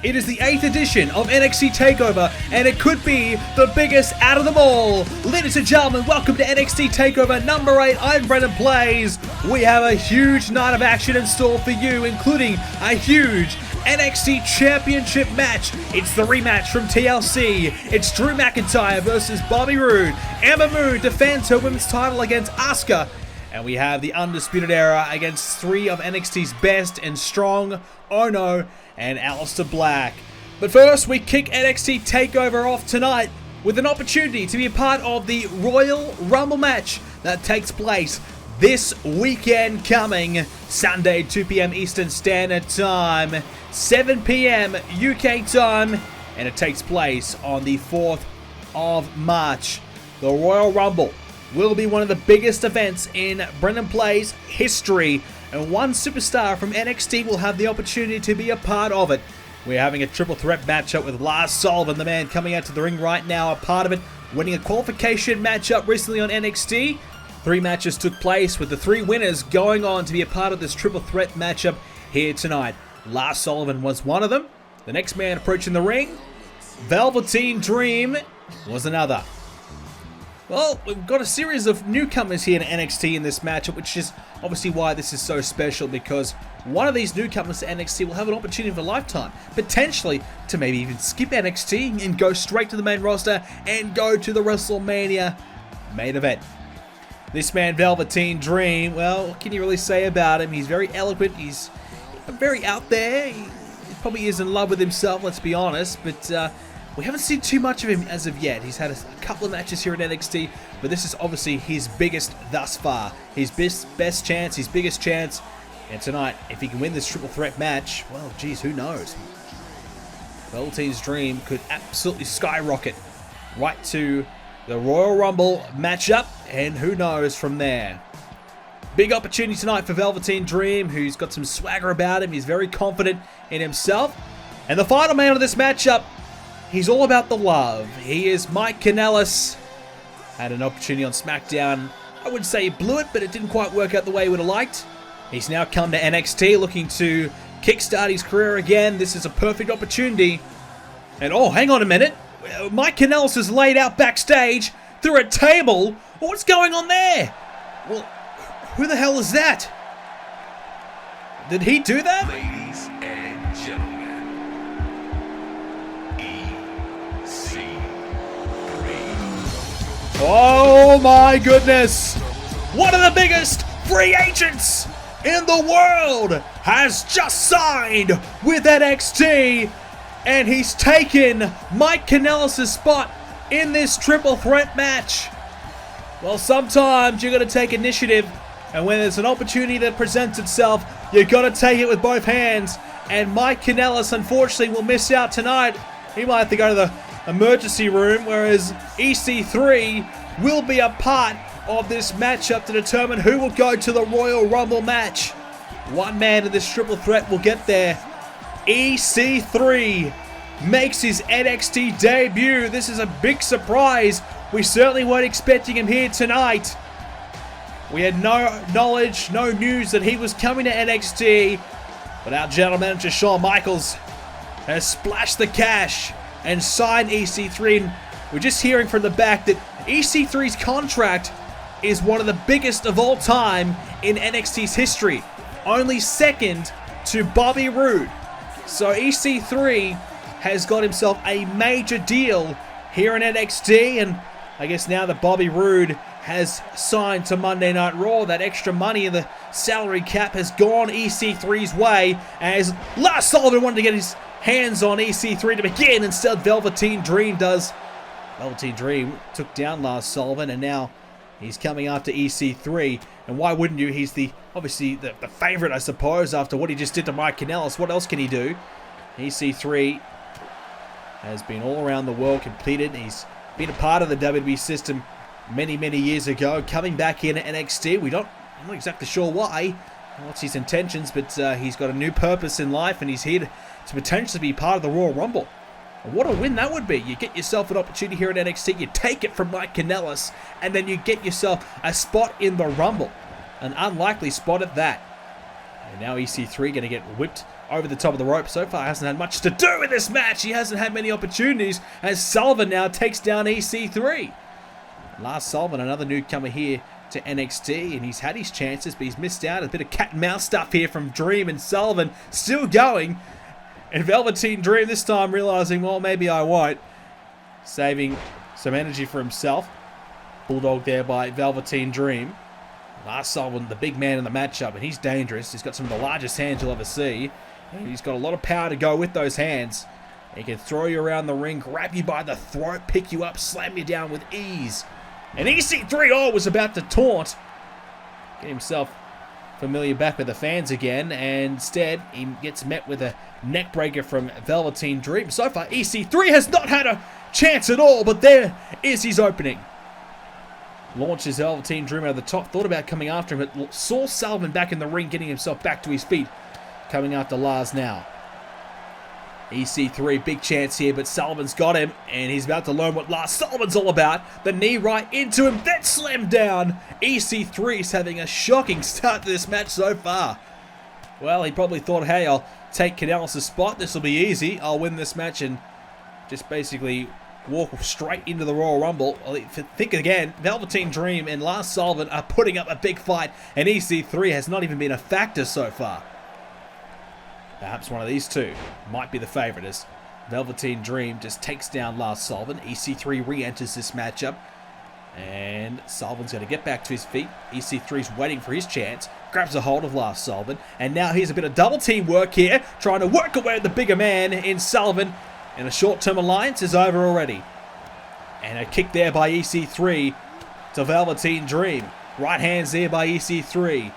It is the 8th edition of NXT Takeover, and it could be the biggest out of them all. Ladies and gentlemen, welcome to NXT Takeover number 8. I'm BrendenPlayz. We have a huge night of action in store for you, including a huge NXT Championship match. It's the rematch from TLC. It's Drew McIntyre versus Bobby Roode. Ember Moon defends her women's title against Asuka. And we have the Undisputed Era against 3 of NXT's best and strong, Ohno and Aleister Black. But first, we kick NXT Takeover off tonight with an opportunity to be a part of the Royal Rumble match that takes place this weekend coming Sunday, 2 p.m. Eastern Standard Time, 7 p.m. UK time, and it takes place on the 4th of March. The Royal Rumble will be one of the biggest events in BrendenPlayz history, and one superstar from NXT will have the opportunity to be a part of it. We're having a triple threat matchup with Lars Sullivan, the man coming out to the ring right now, a part of it, winning a qualification matchup recently on NXT. 3 matches took place, with the 3 winners going on to be a part of this triple threat matchup here tonight. Lars Sullivan was one of them. The next man approaching the ring, Velveteen Dream, was another. Well, we've got a series of newcomers here in NXT in this matchup, which is obviously why this is so special, because one of these newcomers to NXT will have an opportunity of a lifetime, potentially to maybe even skip NXT and go straight to the main roster and go to the WrestleMania main event. This man, Velveteen Dream, well, what can you really say about him? He's very eloquent, he's very out there, he probably is in love with himself, let's be honest, but we haven't seen too much of him as of yet. He's had a couple of matches here in NXT, but this is obviously his biggest thus far. His best chance, his biggest chance. And tonight, if he can win this triple threat match, well, geez, who knows? Velveteen's Dream could absolutely skyrocket right to the Royal Rumble matchup, and who knows from there. Big opportunity tonight for Velveteen Dream, who's got some swagger about him. He's very confident in himself. And the final man of this matchup, he's all about the love. He is Mike Kanellis. Had an opportunity on SmackDown. I wouldn't say he blew it, but it didn't quite work out the way he would have liked. He's now come to NXT looking to kickstart his career again. This is a perfect opportunity. And oh, hang on a minute. Mike Kanellis is laid out backstage through a table. What's going on there? Well, who the hell is that? Did he do that? Ladies and gentlemen. Oh my goodness! One of the biggest free agents in the world has just signed with NXT, and he's taken Mike Kanellis' spot in this triple threat match. Well, sometimes you're going to take initiative, and when there's an opportunity that presents itself, you've got to take it with both hands. And Mike Kanellis, unfortunately, will miss out tonight. He might have to go to the emergency room, whereas EC3 will be a part of this matchup to determine who will go to the Royal Rumble match. One man in this triple threat will get there. EC3 makes his NXT debut. This is a big surprise. We certainly weren't expecting him here tonight. We had no knowledge, no news that he was coming to NXT, but our general manager Shawn Michaels has splashed the cash and signed EC3. And we're just hearing from the back that EC3's contract is one of the biggest of all time in NXT's history, only second to Bobby Roode. So EC3 has got himself a major deal here in NXT, and I guess now that Bobby Roode has signed to Monday Night Raw, that extra money in the salary cap has gone EC3's way, as Lars Sullivan wanted to get his hands on EC3 to begin. Instead, Velveteen Dream does. Velveteen Dream took down Lars Sullivan, and now he's coming after EC3. And why wouldn't you? He's obviously the favorite, I suppose, after what he just did to Mike Kanellis. What else can he do? EC3 has been all around the world, completed. He's been a part of the WWE system many, many years ago. Coming back in at NXT, I'm not exactly sure why. What's his intentions, but he's got a new purpose in life, and he's here to potentially be part of the Royal Rumble. And what a win that would be. You get yourself an opportunity here at NXT, you take it from Mike Kanellis, and then you get yourself a spot in the Rumble. An unlikely spot at that. And now EC3 going to get whipped over the top of the rope. So far hasn't had much to do in this match. He hasn't had many opportunities as Sullivan now takes down EC3. Lars Sullivan, another newcomer here to NXT, and he's had his chances, but he's missed out. A bit of cat and mouse stuff here from Dream, and Sullivan still going. And Velveteen Dream this time realizing, well, maybe I won't. Saving some energy for himself. Bulldog there by Velveteen Dream. Lars Sullivan, the big man in the matchup, and he's dangerous. He's got some of the largest hands you'll ever see. And he's got a lot of power to go with those hands. He can throw you around the ring, grab you by the throat, pick you up, slam you down with ease. And EC3 was about to taunt. Get himself familiar back with the fans again, and instead he gets met with a neck breaker from Velveteen Dream. So far, EC3 has not had a chance at all, but there is his opening. Launches Velveteen Dream out of the top, thought about coming after him, but saw Sullivan back in the ring, getting himself back to his feet. Coming after Lars now. EC3, big chance here, but Sullivan's got him, and he's about to learn what Lars Sullivan's all about. The knee right into him, then slammed down. EC3's having a shocking start to this match so far. Well, he probably thought, hey, I'll take Canales' spot. This will be easy. I'll win this match and just basically walk straight into the Royal Rumble. Think again, Velveteen Dream and Lars Sullivan are putting up a big fight, and EC3 has not even been a factor so far. Perhaps one of these two might be the favourite as Velveteen Dream just takes down Lars Sullivan. EC3 re-enters this matchup. And Sullivan's going to get back to his feet. EC3's waiting for his chance. Grabs a hold of Lars Sullivan. And now here's a bit of double team work here. Trying to work away at the bigger man in Sullivan. And a short-term alliance is over already. And a kick there by EC3 to Velveteen Dream. Right hands there by EC3.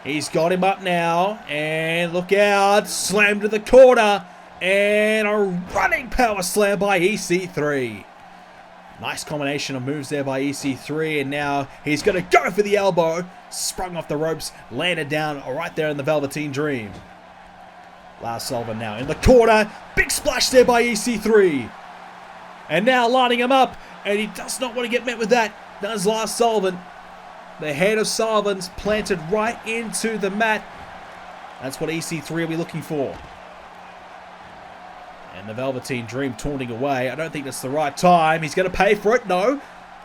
He's got him up now, and look out, slam to the corner, and a running power slam by EC3. Nice combination of moves there by EC3, and now he's going to go for the elbow. Sprung off the ropes, landed down right there in the Velveteen Dream. Lars Sullivan now in the corner, big splash there by EC3. And now lining him up, and he does not want to get met with that, does Lars Sullivan. The head of Sullivan's planted right into the mat. That's what EC3 will be looking for. And the Velveteen Dream taunting away. I don't think that's the right time. He's going to pay for it. No.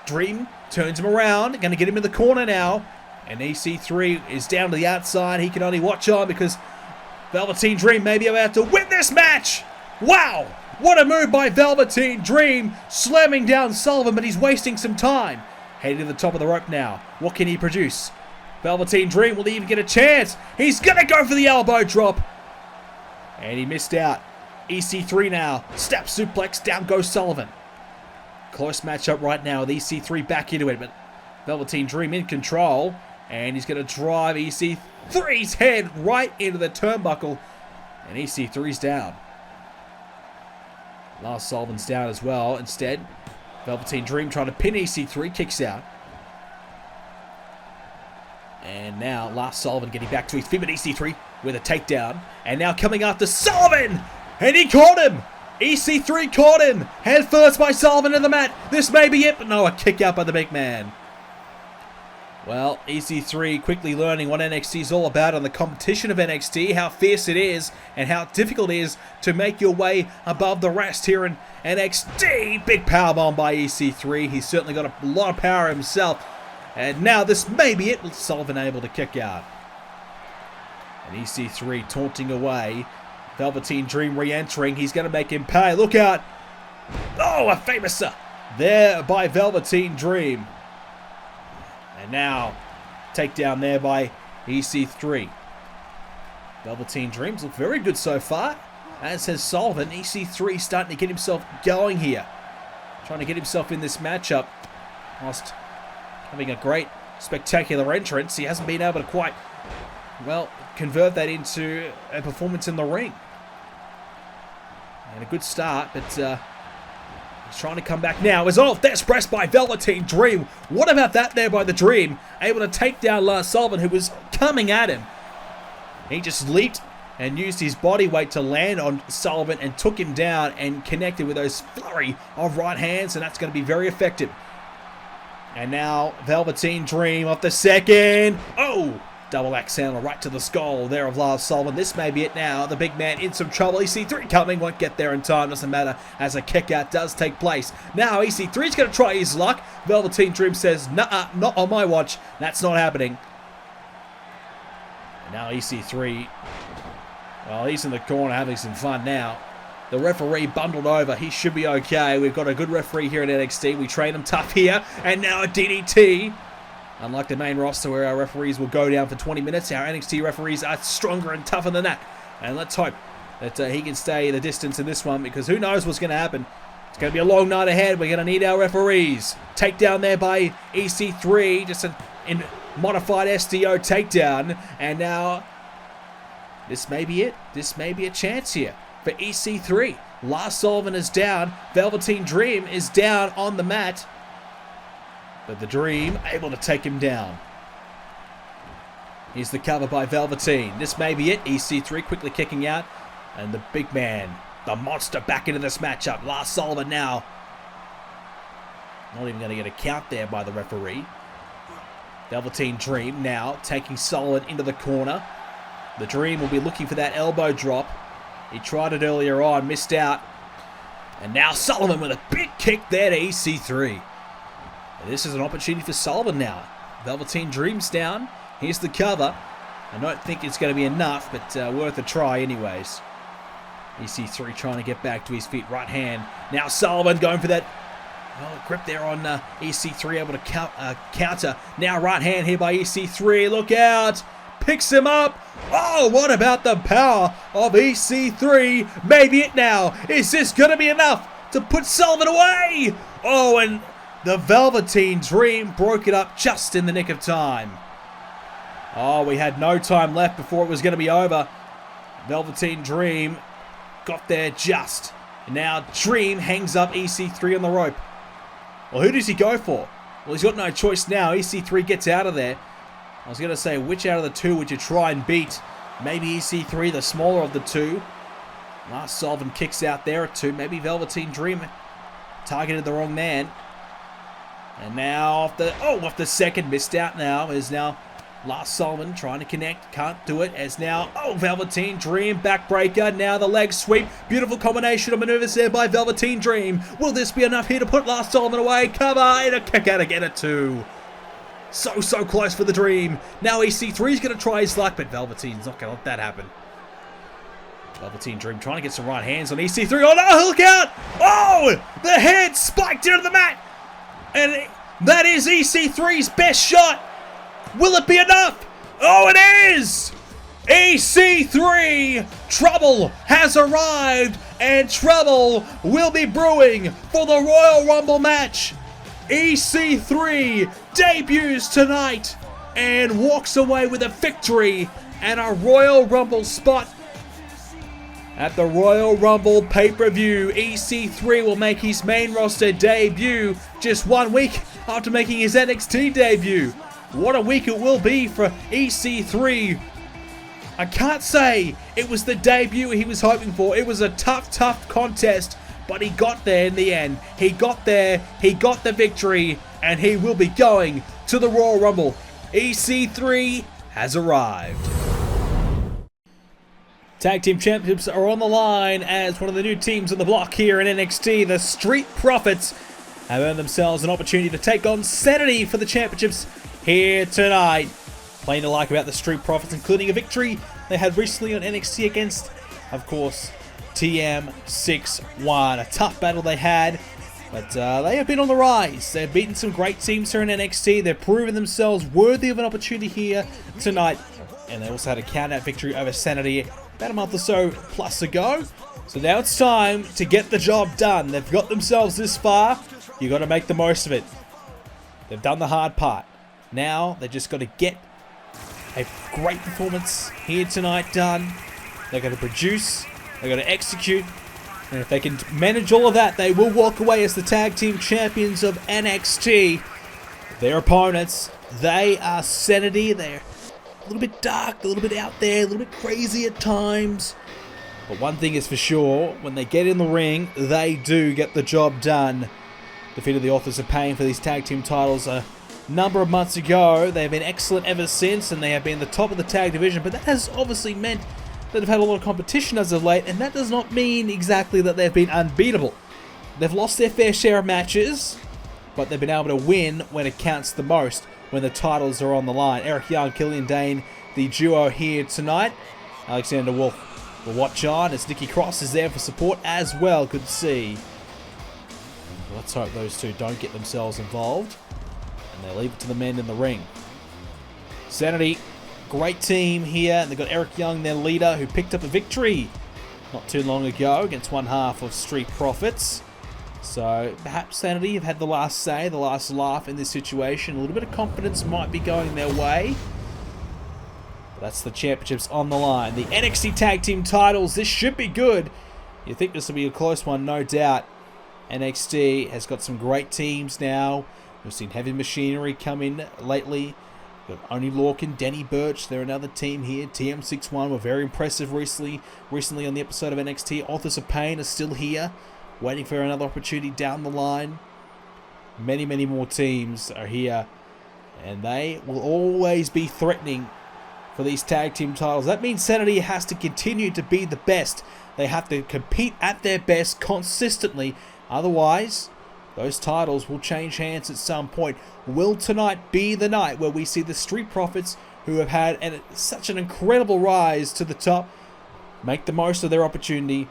Dream turns him around. Going to get him in the corner now. And EC3 is down to the outside. He can only watch on because Velveteen Dream may be about to win this match. Wow. What a move by Velveteen Dream. Slamming down Sullivan, but he's wasting some time. Heading to the top of the rope now. What can he produce? Velveteen Dream will even get a chance. He's going to go for the elbow drop. And he missed out. EC3 now. Step suplex. Down goes Sullivan. Close matchup right now with EC3 back into it. But Velveteen Dream in control. And he's going to drive EC3's head right into the turnbuckle. And EC3's down. Lars Sullivan's down as well. Instead, Velveteen Dream trying to pin EC3, kicks out. And now Lars Sullivan getting back to his feet with EC3 with a takedown. And now coming after Sullivan! And he caught him! EC3 caught him! Head first by Sullivan in the mat. This may be it, but no, a kick out by the big man. Well, EC3 quickly learning what NXT is all about and the competition of NXT, how fierce it is, and how difficult it is to make your way above the rest here in NXT. Big powerbomb by EC3. He's certainly got a lot of power himself. And now this may be it with Sullivan able to kick out. And EC3 taunting away. Velveteen Dream re-entering. He's going to make him pay. Look out. Oh, a famous there by Velveteen Dream. And now, takedown there by EC3. Velveteen Dreams look very good so far. As has Sullivan. EC3 starting to get himself going here. Trying to get himself in this matchup. Whilst having a great, spectacular entrance. He hasn't been able to quite, well, convert that into a performance in the ring. And a good start, but he's trying to come back now. Is off. That's pressed by Velveteen Dream. What about that there by the Dream? Able to take down Lars Sullivan, who was coming at him. He just leaped and used his body weight to land on Sullivan and took him down and connected with those flurry of right hands, and that's going to be very effective. And now Velveteen Dream off the second. Oh! Double axe handle right to the skull there of Lars Sullivan. This may be it now. The big man in some trouble. EC3 coming. Won't get there in time. Doesn't matter as a kick out does take place. Now EC3 is going to try his luck. Velveteen Dream says, nah, not on my watch. That's not happening. And now EC3, well, he's in the corner having some fun now. The referee bundled over. He should be okay. We've got a good referee here at NXT. We train him tough here. And now a DDT. Unlike the main roster where our referees will go down for 20 minutes, our NXT referees are stronger and tougher than that. And let's hope that he can stay the distance in this one, because who knows what's going to happen. It's going to be a long night ahead. We're going to need our referees. Takedown there by EC3. Just a modified SDO takedown. And now this may be it. This may be a chance here for EC3. Lars Sullivan is down. Velveteen Dream is down on the mat. But the Dream able to take him down. Here's the cover by Velveteen. This may be it. EC3 quickly kicking out. And the big man, the monster, back into this matchup. Lars Sullivan now. Not even going to get a count there by the referee. Velveteen Dream now taking Sullivan into the corner. The Dream will be looking for that elbow drop. He tried it earlier on, missed out. And now Sullivan with a big kick there to EC3. This is an opportunity for Sullivan now. Velveteen Dream's down. Here's the cover. I don't think it's going to be enough, but worth a try anyways. EC3 trying to get back to his feet. Right hand. Now Sullivan going for that grip there on EC3, able to counter. Now right hand here by EC3. Look out. Picks him up. Oh, what about the power of EC3? Maybe it now. Is this going to be enough to put Sullivan away? Oh, and the Velveteen Dream broke it up just in the nick of time. Oh, we had no time left before it was going to be over. Velveteen Dream got there just. And now Dream hangs up EC3 on the rope. Well, who does he go for? Well, he's got no choice now. EC3 gets out of there. I was going to say, which out of the two would you try and beat? Maybe EC3, the smaller of the two. Lars Sullivan kicks out there at 2. Maybe Velveteen Dream targeted the wrong man. And now off the second, missed out now, is now Lars Sullivan trying to connect, can't do it, as now, Velveteen Dream, backbreaker, now the leg sweep, beautiful combination of maneuvers there by Velveteen Dream. Will this be enough here to put Lars Sullivan away? Cover, and a kick out again at 2. So close for the Dream. Now EC3 is going to try his luck, but Velveteen's not going to let that happen. Velveteen Dream trying to get some right hands on EC3. Oh no, look out! Oh, the head spiked into the mat! And that is EC3's best shot. Will it be enough? Oh, it is! EC3! Trouble has arrived, and trouble will be brewing for the Royal Rumble match. EC3 debuts tonight and walks away with a victory and a Royal Rumble spot. At the Royal Rumble pay-per-view, EC3 will make his main roster debut just 1 week after making his NXT debut. What a week it will be for EC3. I can't say it was the debut he was hoping for. It was a tough contest, but he got there in the end. He got there, he got the victory, and he will be going to the Royal Rumble. EC3 has arrived. Tag Team Championships are on the line as one of the new teams on the block here in NXT. The Street Profits have earned themselves an opportunity to take on SAnitY for the championships here tonight. Plenty to like about the Street Profits, including a victory they had recently on NXT against, of course, TM6-1. A tough battle they had, but they have been on the rise. They've beaten some great teams here in NXT. They've proven themselves worthy of an opportunity here tonight. And they also had a count-out victory over SAnitY about a month or so plus ago. So now it's time to get the job done. They've got themselves this far. You've got to make the most of it. They've done the hard part. Now they just got to get a great performance here tonight done. They're going to produce. They're going to execute. And if they can manage all of that, they will walk away as the Tag Team Champions of NXT. Their opponents, they are SAnitY. They're little bit dark, a little bit out there, a little bit crazy at times. But one thing is for sure, when they get in the ring, they do get the job done. Defeated the Authors of Pain for these tag team titles a number of months ago. They have been excellent ever since, and they have been the top of the tag division, but that has obviously meant that they've had a lot of competition as of late, and that does not mean exactly that they've been unbeatable. They've lost their fair share of matches, but they've been able to win when it counts the most, when the titles are on the line. Eric Young, Killian Dane, the duo here tonight. Alexander Wolf will watch on as Nikki Cross is there for support as well. Good to see. And let's hope those two don't get themselves involved, and they leave it to the men in the ring. SAnitY, great team here, and they've got Eric Young, their leader, who picked up a victory not too long ago against one half of Street Profits. So perhaps SAnitY have had the last say, the last laugh in this situation. A little bit of confidence might be going their way. But that's the championships on the line. The NXT Tag Team titles, this should be good. You think this will be a close one, no doubt. NXT has got some great teams now. We've seen Heavy Machinery come in lately. We've got Oney Lorcan, Denny Burch, they're another team here. TM61 were very impressive recently on the episode of NXT. Authors of Pain are still here, waiting for another opportunity down the line. Many, many more teams are here, and they will always be threatening for these tag team titles. That means SAnitY has to continue to be the best. They have to compete at their best consistently. Otherwise, those titles will change hands at some point. Will tonight be the night where we see the Street Profits, who have had such an incredible rise to the top, make the most of their opportunity,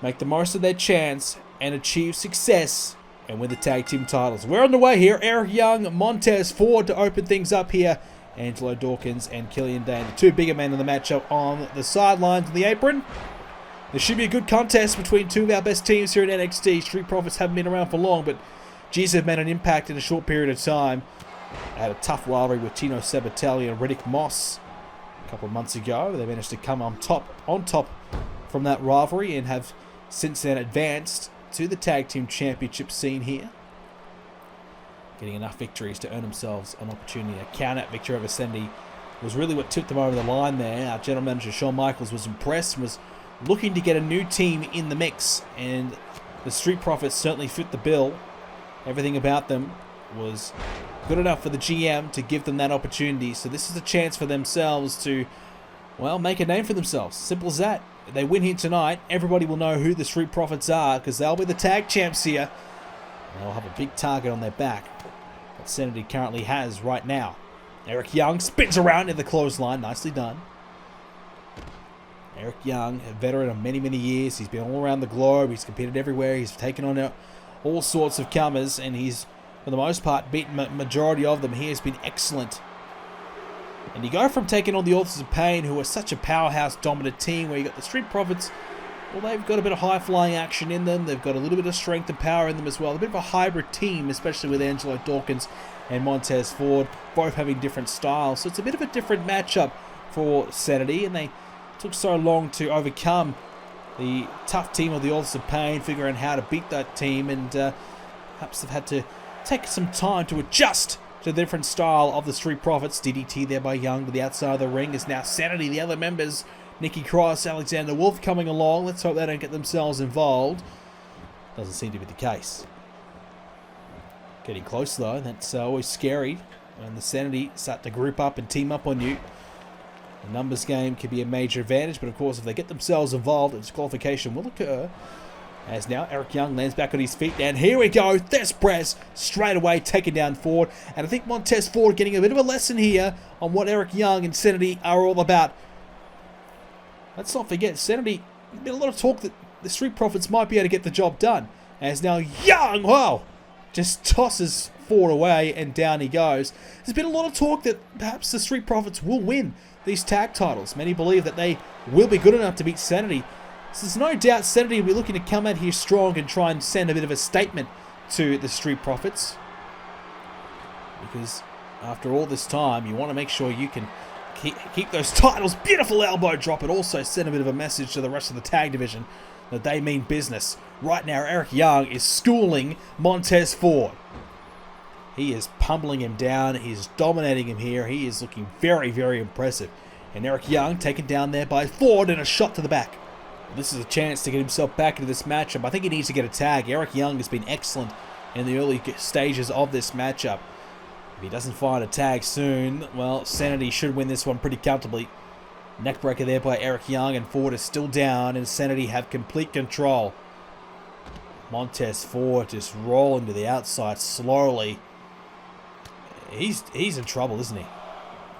make the most of their chance, and achieve success and win the tag team titles? We're on the way here. Eric Young, Montez Ford to open things up here. Angelo Dawkins and Killian Dane, the two bigger men in the matchup on the sidelines of the apron. This should be a good contest between two of our best teams here at NXT. Street Profits haven't been around for long, but geez, they've made an impact in a short period of time. They had a tough rivalry with Tino Sabatelli and Riddick Moss a couple of months ago. They managed to come on top from that rivalry and have since then advanced to the Tag Team Championship scene here, getting enough victories to earn themselves an opportunity. A count-out victory over SAnitY was really what tipped them over the line there. Our general manager Shawn Michaels was impressed and was looking to get a new team in the mix, and the Street Profits certainly fit the bill. Everything about them was good enough for the GM to give them that opportunity. So this is a chance for themselves to, well, make a name for themselves. Simple as that. If they win here tonight, everybody will know who the Street Profits are, because they'll be the tag champs here. And they'll have a big target on their back that SAnitY currently has right now. Eric Young spins around in the clothesline. Nicely done. Eric Young, a veteran of many, many years. He's been all around the globe. He's competed everywhere. He's taken on all sorts of comers, and he's, for the most part, beaten a majority of them. He has been excellent. And you go from taking on the Authors of Pain, who are such a powerhouse dominant team, where you got the Street Profits. Well, they've got a bit of high-flying action in them. They've got a little bit of strength and power in them as well. A bit of a hybrid team, especially with Angelo Dawkins and Montez Ford, both having different styles. So it's a bit of a different matchup for SAnitY, and they took so long to overcome the tough team of the Authors of Pain, figuring out how to beat that team, and perhaps they've had to take some time to adjust to the different style of the Street Profits. DDT there by Young to the outside of the ring is now SAnitY. The other members, Nikki Cross, Alexander Wolf coming along. Let's hope they don't get themselves involved. Doesn't seem to be the case. Getting close though, that's always scary when the SAnitY start to group up and team up on you. The numbers game can be a major advantage, but of course if they get themselves involved, a disqualification will occur. As now Eric Young lands back on his feet, and here we go, Thesz press, straight away taken down Ford. And I think Montez Ford getting a bit of a lesson here on what Eric Young and SAnitY are all about. Let's not forget, SAnitY, there's been a lot of talk that the Street Profits might be able to get the job done. As now Young, wow, just tosses Ford away, and down he goes. There's been a lot of talk that perhaps the Street Profits will win these tag titles. Many believe that they will be good enough to beat SAnitY. So there's no doubt SAnitY will be looking to come out here strong and try and send a bit of a statement to the Street Profits. Because after all this time, you want to make sure you can keep those titles. Beautiful elbow drop. It also send a bit of a message to the rest of the tag division that they mean business. Right now, Eric Young is schooling Montez Ford. He is pummeling him down. He's dominating him here. He is looking very, very impressive. And Eric Young taken down there by Ford and a shot to the back. This is a chance to get himself back into this matchup. I think he needs to get a tag. Eric Young has been excellent in the early stages of this matchup. If he doesn't find a tag soon, well, SAnitY should win this one pretty comfortably. Neckbreaker there by Eric Young, and Ford is still down, and SAnitY have complete control. Montez Ford just rolling to the outside slowly. He's in trouble, isn't he?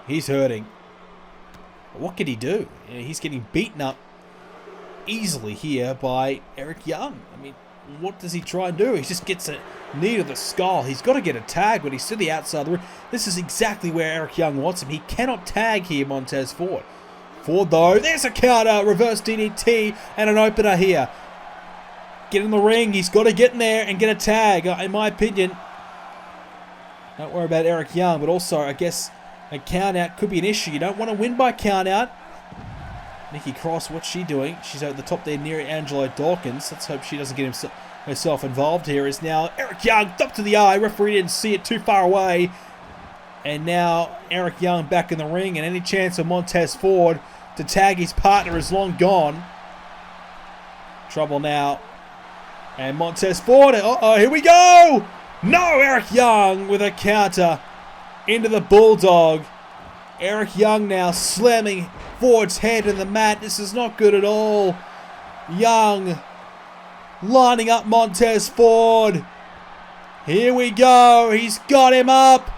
He's hurting. What could he do? He's getting beaten up easily here by Eric Young. I mean, what does he try and do? He just gets a knee to the skull. He's got to get a tag, but he's to the outside of the ring. This is exactly where Eric Young wants him. He cannot tag here, Montez Ford. Ford, though, there's a counter, reverse DDT, and an opener here. Get in the ring. He's got to get in there and get a tag, in my opinion. Don't worry about Eric Young, but also, I guess, a count-out could be an issue. You don't want to win by count-out. Nikki Cross, what's she doing? She's at the top there near Angelo Dawkins. Let's hope she doesn't get herself involved here. Is now Eric Young, up to the eye. Referee didn't see it, too far away. And now Eric Young back in the ring, and any chance of Montez Ford to tag his partner is long gone. Trouble now. And Montez Ford, uh-oh, here we go! No, Eric Young with a counter into the Bulldog. Eric Young now slamming Ford's head in the mat. This is not good at all. Young lining up Montez Ford. Here we go. He's got him up.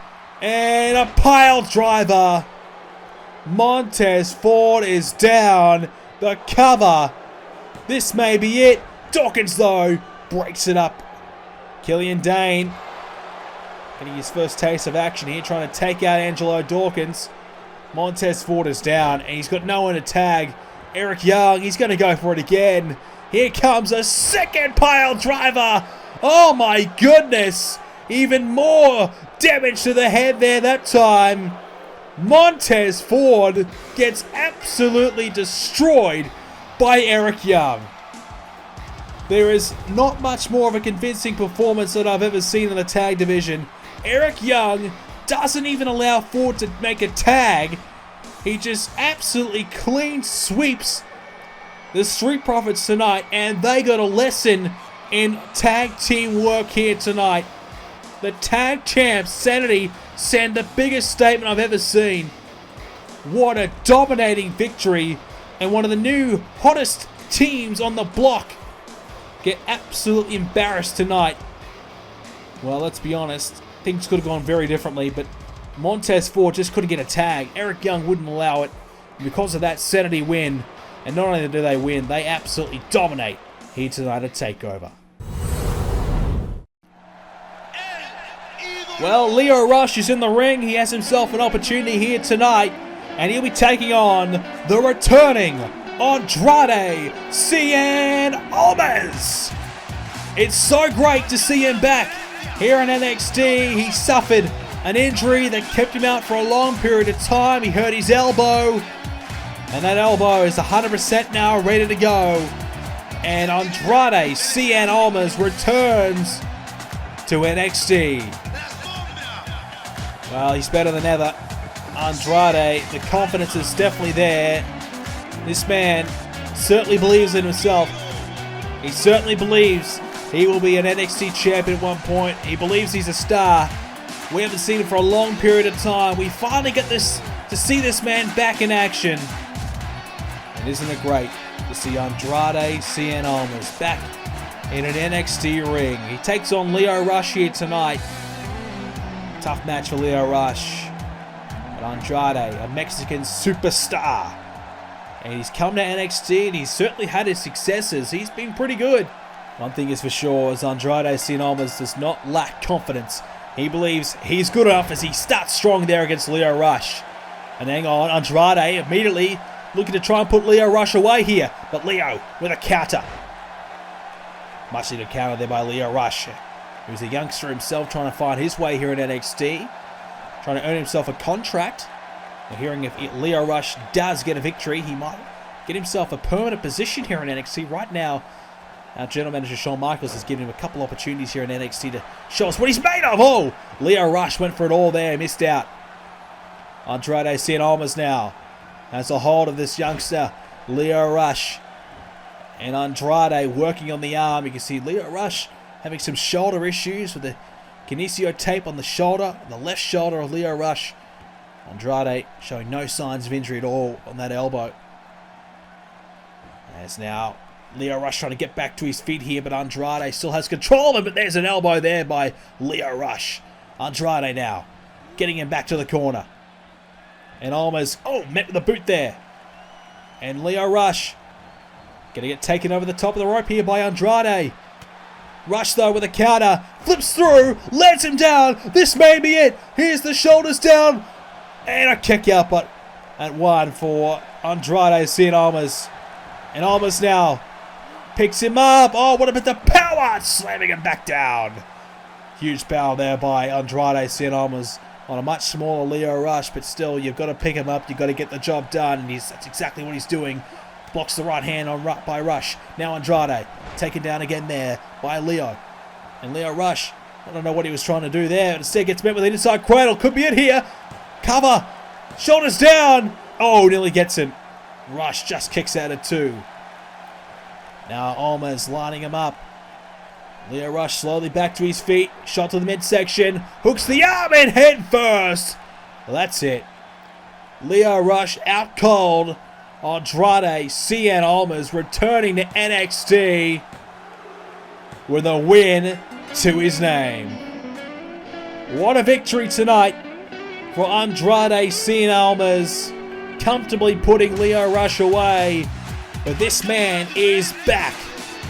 And a pile driver. Montez Ford is down. The cover. This may be it. Dawkins, though, breaks it up. Killian Dane getting his first taste of action here, trying to take out Angelo Dawkins. Montez Ford is down, and he's got no one to tag. Eric Young, he's going to go for it again. Here comes a second pile driver. Oh my goodness. Even more damage to the head there that time. Montez Ford gets absolutely destroyed by Eric Young. There is not much more of a convincing performance that I've ever seen in the tag division. Eric Young doesn't even allow Ford to make a tag. He just absolutely clean sweeps the Street Profits tonight, and they got a lesson in tag team work here tonight. The tag champs, SAnitY, send the biggest statement I've ever seen. What a dominating victory, and one of the new hottest teams on the block get absolutely embarrassed tonight. Well, let's be honest, things could have gone very differently, but Montez Ford just couldn't get a tag. Eric Young wouldn't allow it. And because of that, SAnitY win. And not only do they win, they absolutely dominate here tonight at TakeOver. Well, Lio Rush is in the ring. He has himself an opportunity here tonight, and he'll be taking on the returning Andrade Cien Almas. It's so great to see him back here in NXT. He suffered an injury that kept him out for a long period of time. He hurt his elbow, and that elbow is 100% now, ready to go. And Andrade Cien Almas returns to NXT. Well, he's better than ever. Andrade, the confidence is definitely there. This man certainly believes in himself. He certainly believes he will be an NXT champion at one point. He believes he's a star. We haven't seen him for a long period of time. We finally get this to see this man back in action. And isn't it great to see Andrade Cien Almas back in an NXT ring? He takes on Lio Rush here tonight. Tough match for Lio Rush. But Andrade, a Mexican superstar. And he's come to NXT and he's certainly had his successes. He's been pretty good. One thing is for sure, is Andrade Cien Almas does not lack confidence. He believes he's good enough as he starts strong there against Lio Rush. And hang on, Andrade immediately looking to try and put Lio Rush away here. But Lio with a counter. Much needed counter there by Lio Rush. Who's a youngster himself trying to find his way here in NXT. Trying to earn himself a contract. We're hearing if Lio Rush does get a victory, he might get himself a permanent position here in NXT. Right now, Our general manager, Shawn Michaels, has given him a couple opportunities here in NXT to show us what he's made of. Oh, Lio Rush went for it all there, missed out. Andrade Cien Almas now has a hold of this youngster, Lio Rush. And Andrade working on the arm. You can see Lio Rush having some shoulder issues with the kinesio tape on the shoulder, the left shoulder of Lio Rush. Andrade showing no signs of injury at all on that elbow. As now Lio Rush trying to get back to his feet here, but Andrade still has control of him, but there's an elbow there by Lio Rush. Andrade now getting him back to the corner. And Almas, met with a boot there. And Lio Rush gonna get taken over the top of the rope here by Andrade. Rush though with a counter, flips through, lets him down. This may be it. Here's the shoulders down. And a kick out, but at one for Andrade Cien Almas. And Almas now picks him up. Oh, what about the power? Slamming him back down. Huge power there by Andrade Cien Almas on a much smaller Lio Rush, but still, you've got to pick him up. You've got to get the job done, and that's exactly what he's doing. Blocks the right hand by Rush. Now Andrade taken down again there by Lio. And Lio Rush, I don't know what he was trying to do there, but instead gets met with an inside cradle. Could be it here. Cover. Shoulders down. Oh, nearly gets him. Rush just kicks out at 2. Now Almas lining him up. Lio Rush slowly back to his feet. Shot to the midsection. Hooks the arm in head first. That's it. Lio Rush out cold. Andrade Cien Almas returning to NXT with a win to his name. What a victory tonight for Andrade Cien Almas, comfortably putting Lio Rush away. But this man is back.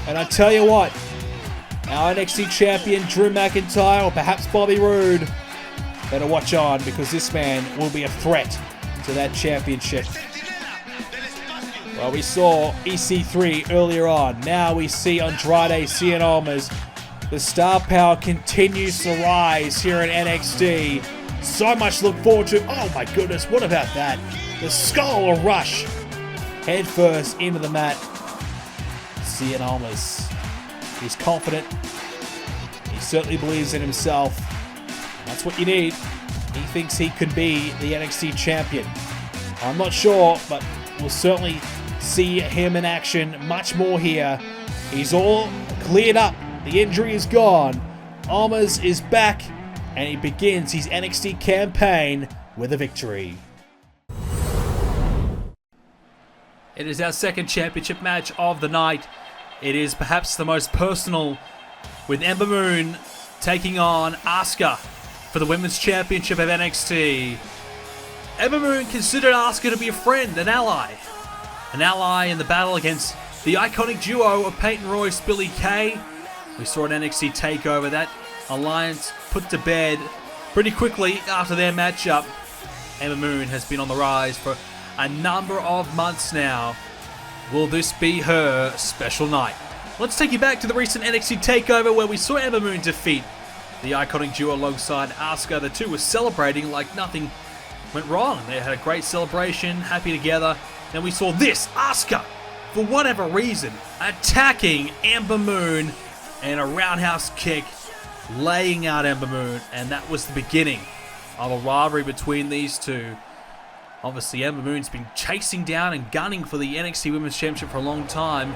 And I tell you what, our NXT champion Drew McIntyre, or perhaps Bobby Roode, better watch on, because this man will be a threat to that championship. Well, we saw EC3 earlier on. Now we see Andrade Cien Almas. The star power continues to rise here in NXT. So much to look forward to. Oh my goodness, what about that? The skull of Rush. Head first into the mat. Cien Almas. He's confident. He certainly believes in himself. That's what you need. He thinks he could be the NXT champion. I'm not sure, but we'll certainly see him in action much more here. He's all cleared up. The injury is gone. Almas is back, and he begins his NXT campaign with a victory. It is our second championship match of the night. It is perhaps the most personal, with Ember Moon taking on Asuka for the Women's Championship of NXT. Ember Moon considered Asuka to be a friend, an ally. An ally in the battle against the iconic duo of Peyton Royce, Billie Kay. We saw an NXT Takeover, that alliance put to bed pretty quickly after their matchup. Ember Moon has been on the rise for a number of months now. Will this be her special night? Let's take you back to the recent NXT Takeover where we saw Ember Moon defeat the iconic duo alongside Asuka. The two were celebrating like nothing went wrong. They had a great celebration, happy together. Then we saw this, Asuka, for whatever reason, attacking Ember Moon and a roundhouse kick, laying out Ember Moon, and that was the beginning of a rivalry between these two. Obviously, Ember Moon's been chasing down and gunning for the NXT Women's Championship for a long time.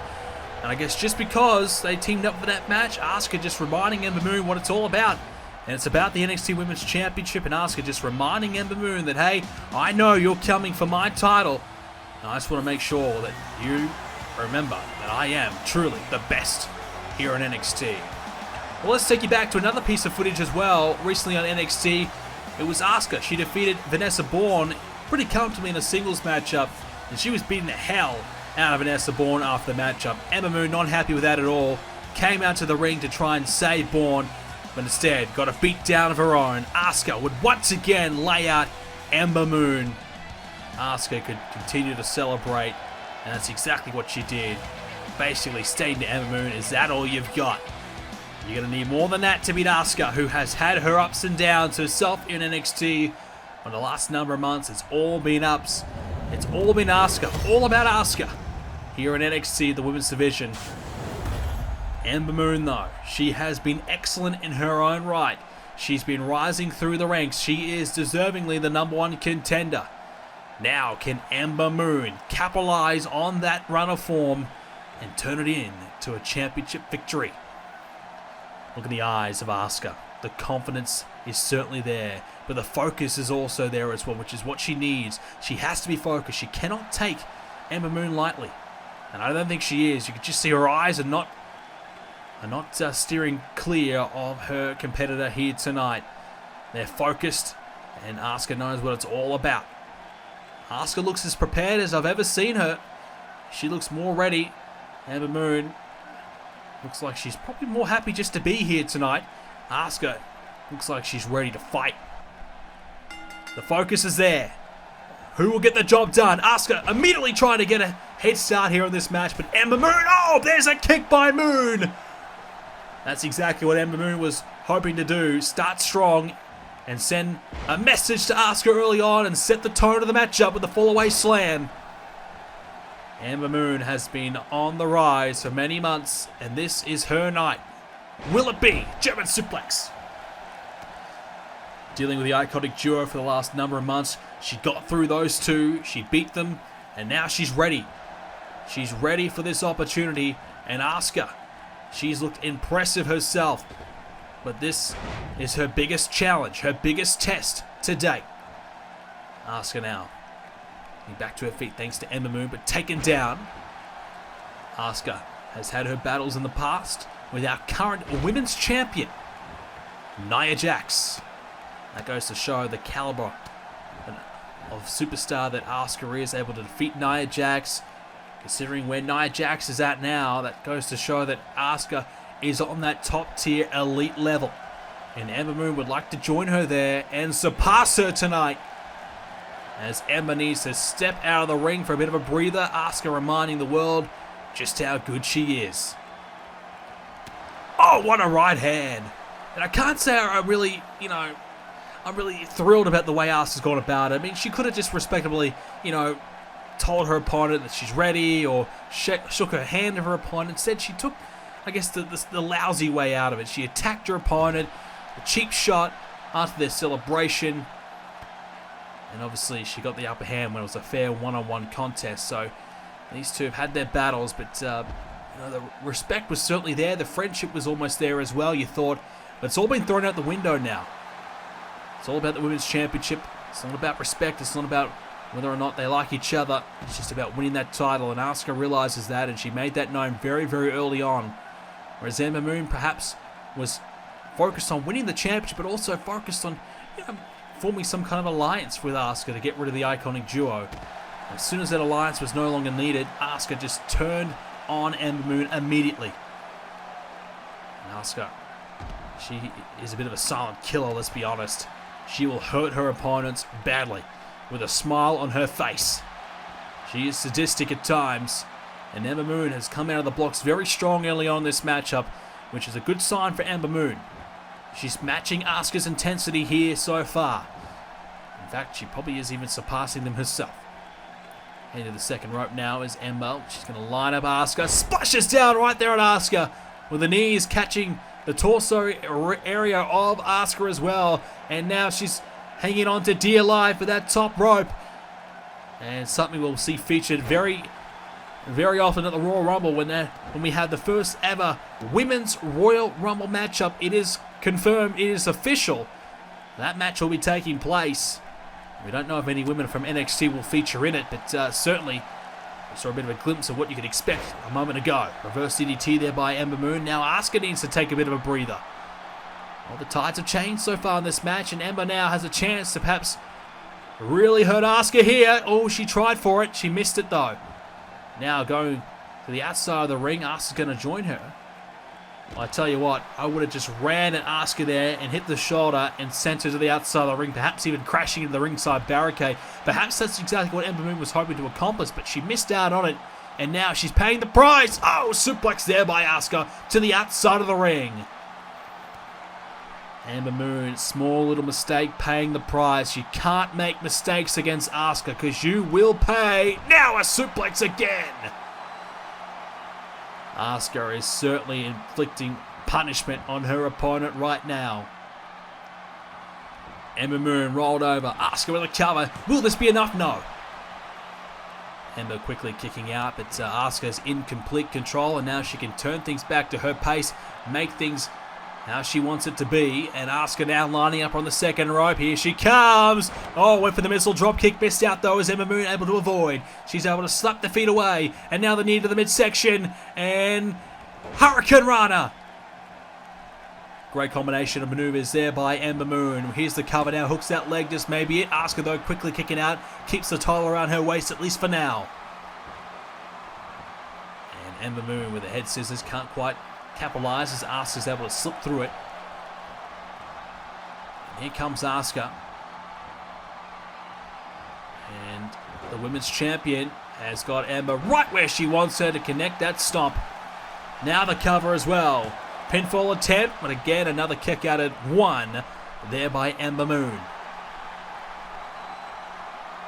And I guess just because they teamed up for that match, Asuka just reminding Ember Moon what it's all about. And it's about the NXT Women's Championship, and Asuka just reminding Ember Moon that, hey, I know you're coming for my title. And I just want to make sure that you remember that I am truly the best here in NXT. Well, let's take you back to another piece of footage as well. Recently on NXT, it was Asuka. She defeated Vanessa Bourne pretty comfortably in a singles matchup, and she was beating the hell out of Vanessa Bourne after the matchup. Ember Moon, not happy with that at all, came out to the ring to try and save Bourne, but instead got a beat down of her own. Asuka would once again lay out Ember Moon. Asuka could continue to celebrate, and that's exactly what she did. Basically stating to Ember Moon, is that all you've got? You're going to need more than that to beat Asuka, who has had her ups and downs herself in NXT. For the last number of months, it's all been ups. It's all been Asuka. All about Asuka here in NXT, the women's division. Ember Moon, though, she has been excellent in her own right. She's been rising through the ranks. She is deservingly the #1 contender. Now, can Ember Moon capitalize on that run of form and turn it into a championship victory? Look in the eyes of Asuka. The confidence is certainly there, but the focus is also there as well, which is what she needs. She has to be focused. She cannot take Ember Moon lightly, and I don't think she is. You can just see her eyes are not steering clear of her competitor here tonight. They're focused, and Asuka knows what it's all about. Asuka looks as prepared as I've ever seen her. She looks more ready. Ember Moon looks like she's probably more happy just to be here tonight. Asuka looks like she's ready to fight. The focus is there. Who will get the job done? Asuka immediately trying to get a head start here on this match, but Ember Moon, oh, there's a kick by Moon. That's exactly what Ember Moon was hoping to do. Start strong and send a message to Asuka early on and set the tone of the matchup with the fall-away slam. Ember Moon has been on the rise for many months, and this is her night. Will it be German suplex? Dealing with the iconic duo for the last number of months, she got through those two, she beat them, and now she's ready. She's ready for this opportunity, and Asuka, she's looked impressive herself, but this is her biggest challenge, her biggest test to date. Asuka now back to her feet thanks to Ember Moon, but taken down. Asuka has had her battles in the past with our current women's champion, Nia Jax. That goes to show the caliber of superstar that Asuka is, able to defeat Nia Jax. Considering where Nia Jax is at now, that goes to show that Asuka is on that top tier elite level. And Ember Moon would like to join her there and surpass her tonight. As Ember needs to step out of the ring for a bit of a breather, Asuka reminding the world just how good she is. Oh, what a right hand. And I can't say I'm really thrilled about the way Asuka's gone about it. I mean, she could have just respectably, told her opponent that she's ready, or shook her hand to her opponent. Instead, she took, I guess, the lousy way out of it. She attacked her opponent, a cheap shot after their celebration, and obviously she got the upper hand when it was a fair one-on-one contest. So these two have had their battles, but the respect was certainly there. The friendship was almost there as well, you thought, but it's all been thrown out the window now. It's all about the Women's Championship. It's not about respect. It's not about whether or not they like each other. It's just about winning that title, and Asuka realizes that, and she made that known very, very early on. Whereas Ember Moon perhaps was focused on winning the championship, but also focused on forming some kind of alliance with Asuka to get rid of the iconic duo. As soon as that alliance was no longer needed, Asuka just turned on Ember Moon immediately. And Asuka, she is a bit of a silent killer, let's be honest. She will hurt her opponents badly with a smile on her face. She is sadistic at times, and Ember Moon has come out of the blocks very strong early on in this matchup, which is a good sign for Ember Moon. She's matching Asuka's intensity here so far. In fact, she probably is even surpassing them herself. Into the second rope now is Ember. She's going to line up Asuka. Splashes down right there on Asuka, with the knees catching the torso area of Asuka as well. And now she's hanging on to dear life for that top rope. And something we'll see featured very, very often at the Royal Rumble when we have the first ever Women's Royal Rumble matchup. It is confirmed, it is official. That match will be taking place. We don't know if any women from NXT will feature in it, but certainly we saw a bit of a glimpse of what you could expect a moment ago. Reverse DDT there by Ember Moon. Now Asuka needs to take a bit of a breather. Well, the tides have changed so far in this match, and Ember now has a chance to perhaps really hurt Asuka here. Oh, she tried for it. She missed it though. Now going to the outside of the ring, Asuka's going to join her. Well, I tell you what, I would have just ran at Asuka there and hit the shoulder and sent her to the outside of the ring, perhaps even crashing into the ringside barricade. Perhaps that's exactly what Ember Moon was hoping to accomplish, but she missed out on it, and now she's paying the price. Oh, suplex there by Asuka to the outside of the ring. Ember Moon, small little mistake, paying the price. You can't make mistakes against Asuka because you will pay. Now a suplex again. Asuka is certainly inflicting punishment on her opponent right now. Ember Moon rolled over. Asuka with a cover. Will this be enough? No. Ember quickly kicking out, but Asuka's in complete control, and now she can turn things back to her pace, make things how she wants it to be. And Asuka now lining up on the second rope. Here she comes. Oh, went for the missile drop kick, missed out though, as Ember Moon able to avoid. She's able to slap the feet away, and now the knee to the midsection, and Hurricane Rana. Great combination of maneuvers there by Ember Moon. Here's the cover now, hooks that leg, just maybe it. Asuka though quickly kicking out, keeps the title around her waist at least for now. And Ember Moon with the head scissors can't quite capitalize as Asuka's able to slip through it. And here comes Asuka. And the women's champion has got Ember right where she wants her to connect that stomp. Now the cover as well. Pinfall attempt, but again another kick out at 1 there by Ember Moon.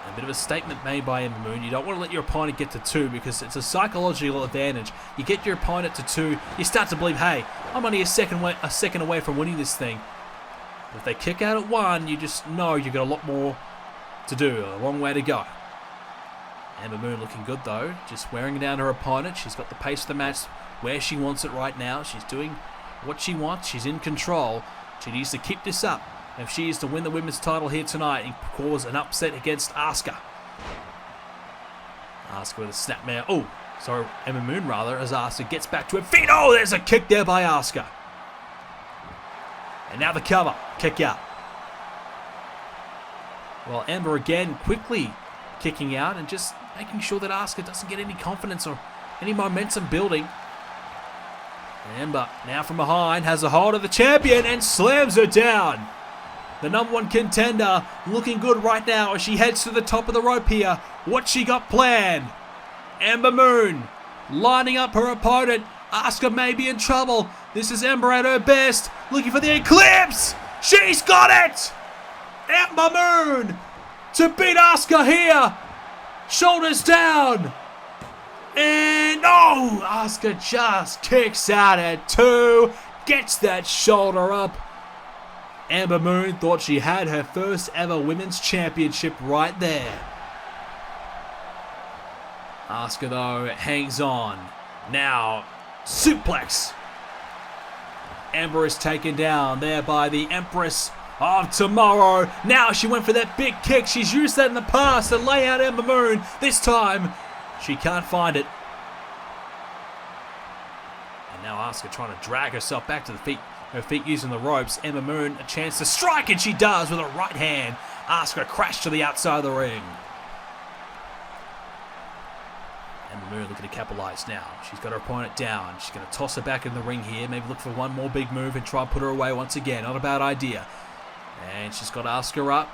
A bit of a statement made by Ember Moon. You don't want to let your opponent get to 2 because it's a psychological advantage. You get your opponent to 2, you start to believe, hey, I'm only a second away from winning this thing. But if they kick out at 1, you just know you've got a lot more to do, a long way to go. Ember Moon looking good though, just wearing down her opponent. She's got the pace of the match where she wants it right now. She's doing what she wants. She's in control. She needs to keep this up if she is to win the women's title here tonight and cause an upset against Asuka. Asuka with a snapmare. Oh, sorry, Ember Moon rather, as Asuka gets back to her feet. Oh, there's a kick there by Asuka. And now the cover. Kick out. Well, Ember again quickly kicking out and just making sure that Asuka doesn't get any confidence or any momentum building. Ember now from behind has a hold of the champion and slams her down. The number 1 contender looking good right now as she heads to the top of the rope here. What she got planned? Ember Moon lining up her opponent. Asuka may be in trouble. This is Ember at her best, looking for the Eclipse. She's got it! Ember Moon to beat Asuka here. Shoulders down. And oh, Asuka just kicks out at 2. Gets that shoulder up. Ember Moon thought she had her first ever women's championship right there. Asuka though hangs on. Now, suplex. Ember is taken down there by the Empress of Tomorrow. Now she went for that big kick. She's used that in the past to lay out Ember Moon. This time, she can't find it. And now Asuka trying to drag herself back to the feet. Her feet using the ropes. Ember Moon a chance to strike, and she does with a right hand. Asuka crashed to the outside of the ring. Ember Moon looking to capitalize now. She's got her opponent down. She's going to toss her back in the ring here. Maybe look for one more big move and try and put her away once again. Not a bad idea. And she's got Asuka up.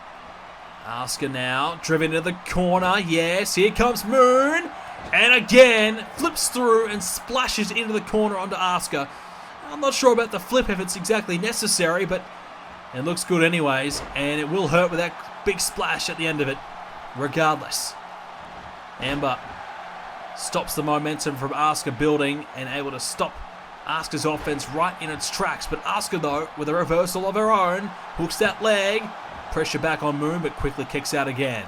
Asuka now driven into the corner. Yes, here comes Moon. And again, flips through and splashes into the corner onto Asuka. I'm not sure about the flip if it's exactly necessary, but it looks good anyways. And it will hurt with that big splash at the end of it, regardless. Ember stops the momentum from Asuka building and able to stop Asuka's offense right in its tracks. But Asuka, though, with a reversal of her own, hooks that leg. Pressure back on Moon, but quickly kicks out again.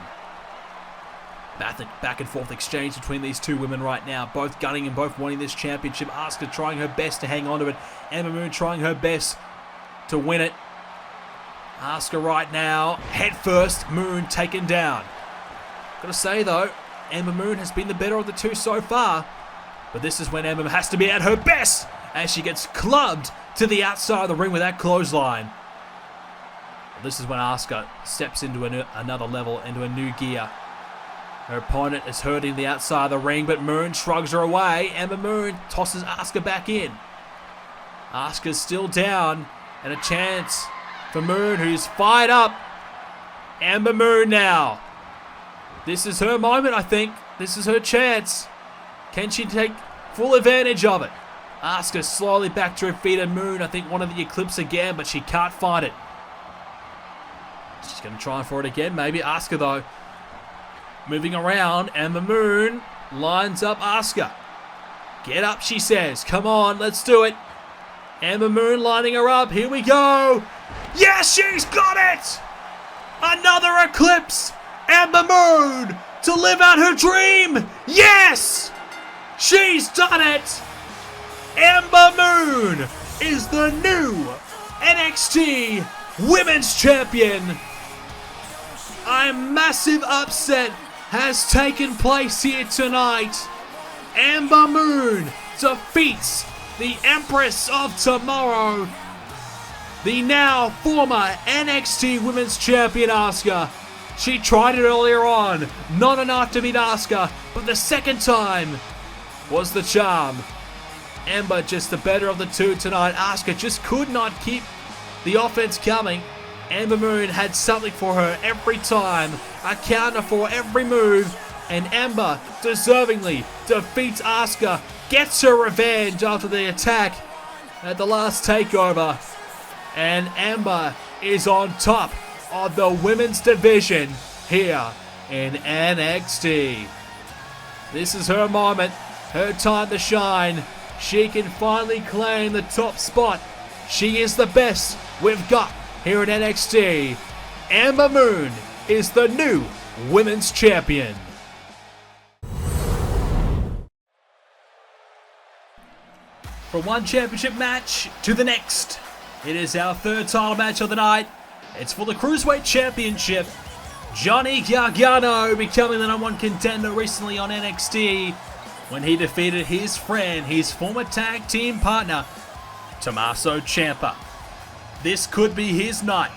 Back and forth exchange between these two women right now. Both gunning and both wanting this championship. Asuka trying her best to hang on to it. Ember Moon trying her best to win it. Asuka right now, head first. Moon taken down. Gotta say, though, Ember Moon has been the better of the two so far. But this is when Ember has to be at her best as she gets clubbed to the outside of the ring with that clothesline. This is when Asuka steps into another level, into a new gear. Her opponent is hurting the outside of the ring, but Moon shrugs her away. Ember Moon tosses Asuka back in. Asuka's still down, and a chance for Moon, who's fired up. Ember Moon now. This is her moment, I think. This is her chance. Can she take full advantage of it? Asuka slowly back to her feet, and Moon, I think, wanted the Eclipse again, but she can't find it. She's going to try for it again, maybe. Asuka, though, moving around. Ember Moon lines up Asuka. Get up, she says. Come on, let's do it. Ember Moon lining her up. Here we go. Yes, she's got it! Another eclipse. Ember Moon to live out her dream. Yes! She's done it! Ember Moon is the new NXT Women's Champion. A massive upset has taken place here tonight. Ember Moon defeats the Empress of Tomorrow, the now former NXT Women's Champion Asuka. She tried it earlier on, not enough to beat Asuka, but the second time was the charm. Ember just the better of the two tonight. Asuka just could not keep the offense coming. Ember Moon had something for her every time, a counter for every move, and Ember deservingly defeats Asuka, gets her revenge after the attack at the last takeover, and Ember is on top of the women's division here in NXT. This is her moment, her time to shine. She can finally claim the top spot. She is the best we've got here in NXT. Ember Moon is the new Women's Champion. From one championship match to the next, it is our third title match of the night. It's for the Cruiserweight Championship. Johnny Gargano becoming the #1 contender recently on NXT when he defeated his friend, his former tag team partner, Tommaso Ciampa. This could be his night.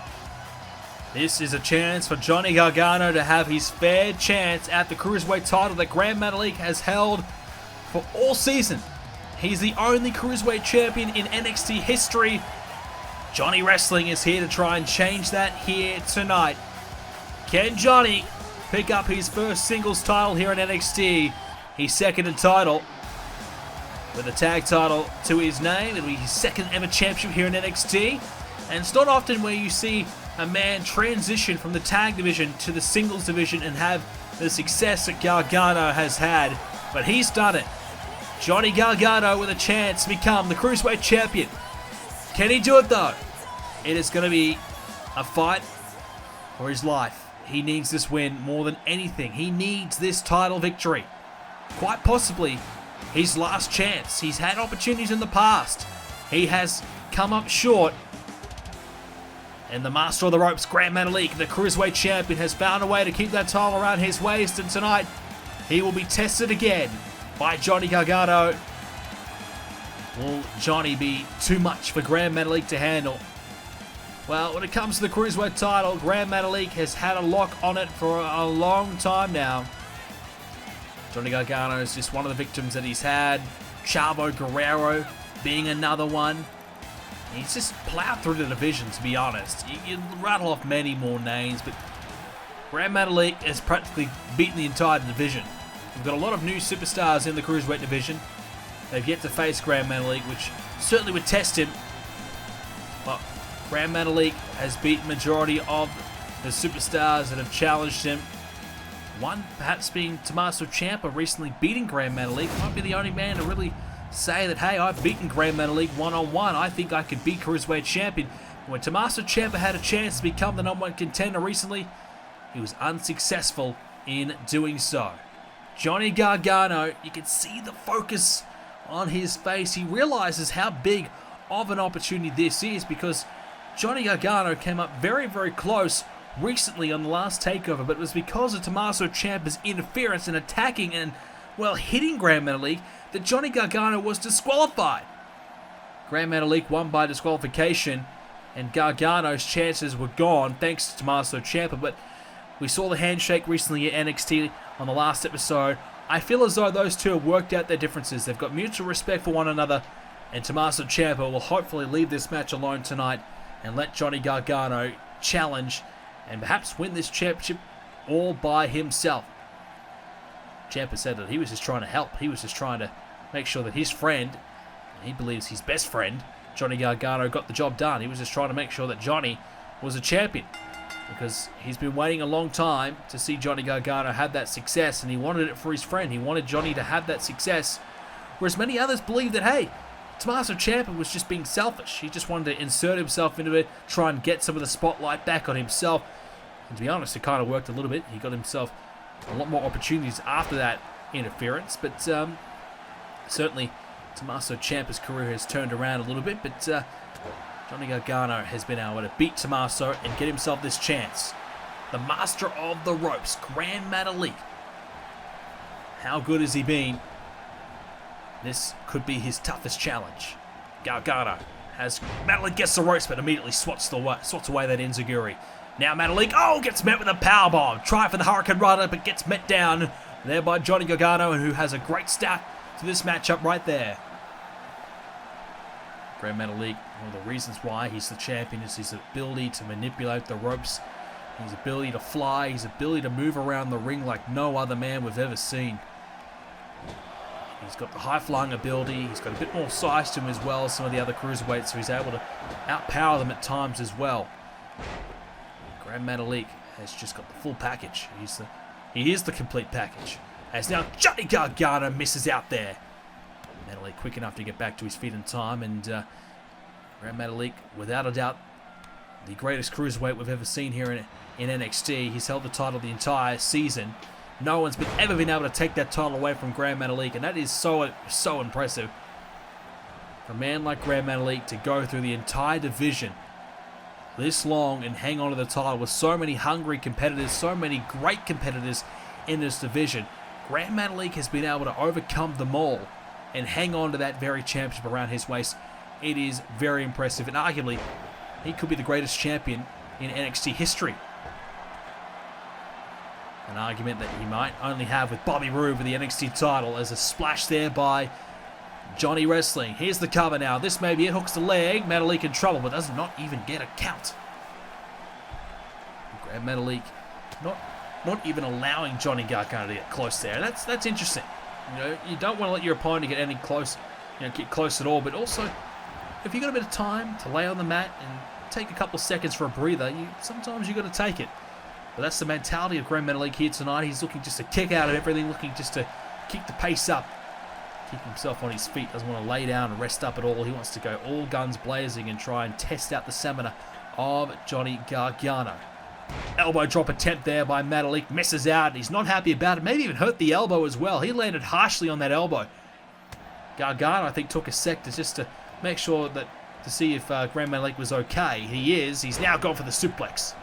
This is a chance for Johnny Gargano to have his fair chance at the Cruiserweight title that Gran has held for all season. He's the only Cruiserweight champion in NXT history. Johnny Wrestling is here to try and change that here tonight. Can Johnny pick up his first singles title here in NXT? His second in title, with a tag title to his name. It'll be his second ever championship here in NXT. And it's not often where you see a man transition from the tag division to the singles division and have the success that Gargano has had. But he's done it. Johnny Gargano with a chance to become the Cruiserweight champion. Can he do it though? It is going to be a fight for his life. He needs this win more than anything. He needs this title victory. Quite possibly his last chance. He's had opportunities in the past. He has come up short. And the master of the ropes, Gran, the Cruiserweight champion, has found a way to keep that title around his waist. And tonight, he will be tested again by Johnny Gargano. Will Johnny be too much for Gran to handle? Well, when it comes to the Cruiserweight title, Gran has had a lock on it for a long time now. Johnny Gargano is just one of the victims that he's had. Chavo Guerrero being another one. He's just plowed through the division, to be honest. You rattle off many more names, but Gran has practically beaten the entire division. We've got a lot of new superstars in the Cruiserweight division. They've yet to face Gran, which certainly would test him. But Gran has beaten majority of the superstars that have challenged him. One perhaps being Tommaso Ciampa, recently beating Gran Might be the only man to really say that, hey, I've beaten Gran one-on-one. I think I could beat Cruiserweight champion. When Tommaso Ciampa had a chance to become the #1 contender recently, he was unsuccessful in doing so. Johnny Gargano, you can see the focus on his face. He realizes how big of an opportunity this is because Johnny Gargano came up very, very close recently on the last takeover, but it was because of Tommaso Ciampa's interference in attacking and, well, hitting Gran that Johnny Gargano was disqualified. Gran won by disqualification, and Gargano's chances were gone thanks to Tommaso Ciampa, but we saw the handshake recently at NXT on the last episode. I feel as though those two have worked out their differences. They've got mutual respect for one another, and Tommaso Ciampa will hopefully leave this match alone tonight and let Johnny Gargano challenge and perhaps win this championship all by himself. Ciampa said that he was just trying to help. He was just trying to make sure that his friend, he believes his best friend, Johnny Gargano, got the job done. He was just trying to make sure that Johnny was a champion because he's been waiting a long time to see Johnny Gargano have that success, and he wanted it for his friend. He wanted Johnny to have that success Whereas many others believe that, hey, Tommaso Ciampa was just being selfish. He just wanted to insert himself into it, try and get some of the spotlight back on himself. And to be honest, it kind of worked a little bit. He got himself a lot more opportunities after that interference. But certainly, Tommaso Ciampa's career has turned around a little bit. But Johnny Gargano has been able to beat Tommaso and get himself this chance. The master of the ropes, Gran Metalik. How good has he been? This could be his toughest challenge. Gargano has Metalik gets the ropes, but immediately swats away that enziguri. Now Metalik, gets met with a powerbomb. Try for the Hurricane Rana, but gets met down there by Johnny Gargano, who has a great start to this matchup right there. Gran Metalik, one of the reasons why he's the champion is his ability to manipulate the ropes, his ability to fly, his ability to move around the ring like no other man we've ever seen. He's got the high-flying ability. He's got a bit more size to him as well as some of the other cruiserweights, so he's able to outpower them at times as well. Gran Metalik has just got the full package. He is the complete package. As now Johnny Gargano misses out there. Metalik quick enough to get back to his feet in time, and Gran Metalik, without a doubt, the greatest cruiserweight we've ever seen here in NXT. He's held the title the entire season. No one's ever been able to take that title away from Gran Metalik, and that is so impressive. For a man like Gran Metalik to go through the entire division this long and hang on to the title with so many hungry competitors, so many great competitors in this division. Gran Metalik has been able to overcome them all and hang on to that very championship around his waist. It is very impressive, and arguably, he could be the greatest champion in NXT history. An argument that he might only have with Bobby Roode for the NXT title, as a splash there by Johnny Wrestling. Here's the cover now. This may be it. Hooks the leg. Metalik in trouble, but does not even get a count. Gran Metalik not even allowing Johnny Gargano to get close there. That's interesting. You don't want to let your opponent get any close, get close at all. But also, if you got a bit of time to lay on the mat and take a couple seconds for a breather, sometimes you got to take it. But that's the mentality of Gran Metalik here tonight. He's looking just to kick out of everything, looking just to keep the pace up, keep himself on his feet. Doesn't want to lay down and rest up at all. He wants to go all guns blazing and try and test out the stamina of Johnny Gargano. Elbow drop attempt there by Metalik. Misses out. He's not happy about it. Maybe even hurt the elbow as well. He landed harshly on that elbow. Gargano, I think, took a sec just to make sure to see if Gran Metalik was okay. He is. He's now gone for the suplex.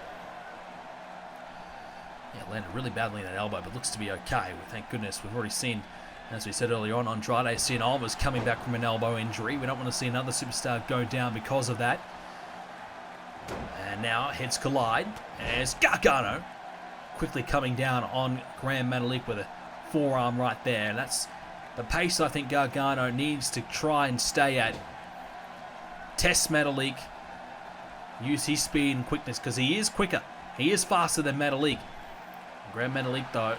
Yeah, landed really badly in that elbow, but looks to be okay. Well, thank goodness. We've already seen, as we said earlier on, Andrade Cien Almas coming back from an elbow injury. We don't want to see another superstar go down because of that. And now heads collide as Gargano quickly coming down on Gran Metalik with a forearm right there. And that's the pace I think Gargano needs to try and stay at. Test Metalik. Use his speed and quickness because he is quicker. He is faster than Metalik. Gran Metalik, though,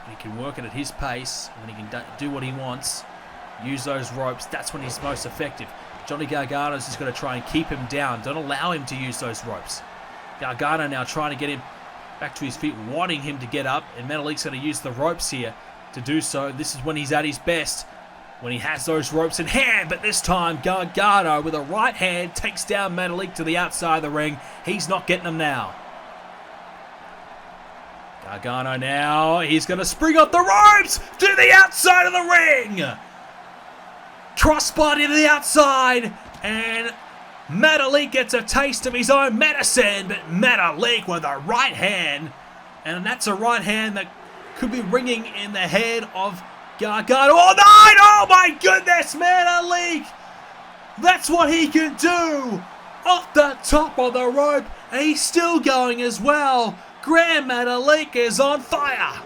he can work it at his pace and he can do what he wants. Use those ropes. That's when he's most effective. Johnny Gargano's just got to try and keep him down. Don't allow him to use those ropes. Gargano now trying to get him back to his feet, wanting him to get up, and Metalik's going to use the ropes here to do so. This is when he's at his best, when he has those ropes in hand, but this time Gargano with a right hand takes down Metalik to the outside of the ring. He's not getting him now. Gargano now, he's going to spring off the ropes to the outside of the ring. Crossbody to the outside, and Metalik gets a taste of his own medicine, but Metalik with a right hand, and that's a right hand that could be ringing in the head of Gargano. Oh, no! Oh, my goodness, Metalik! That's what he can do! Off the top of the rope, and he's still going as well. Gran Metalik is on fire!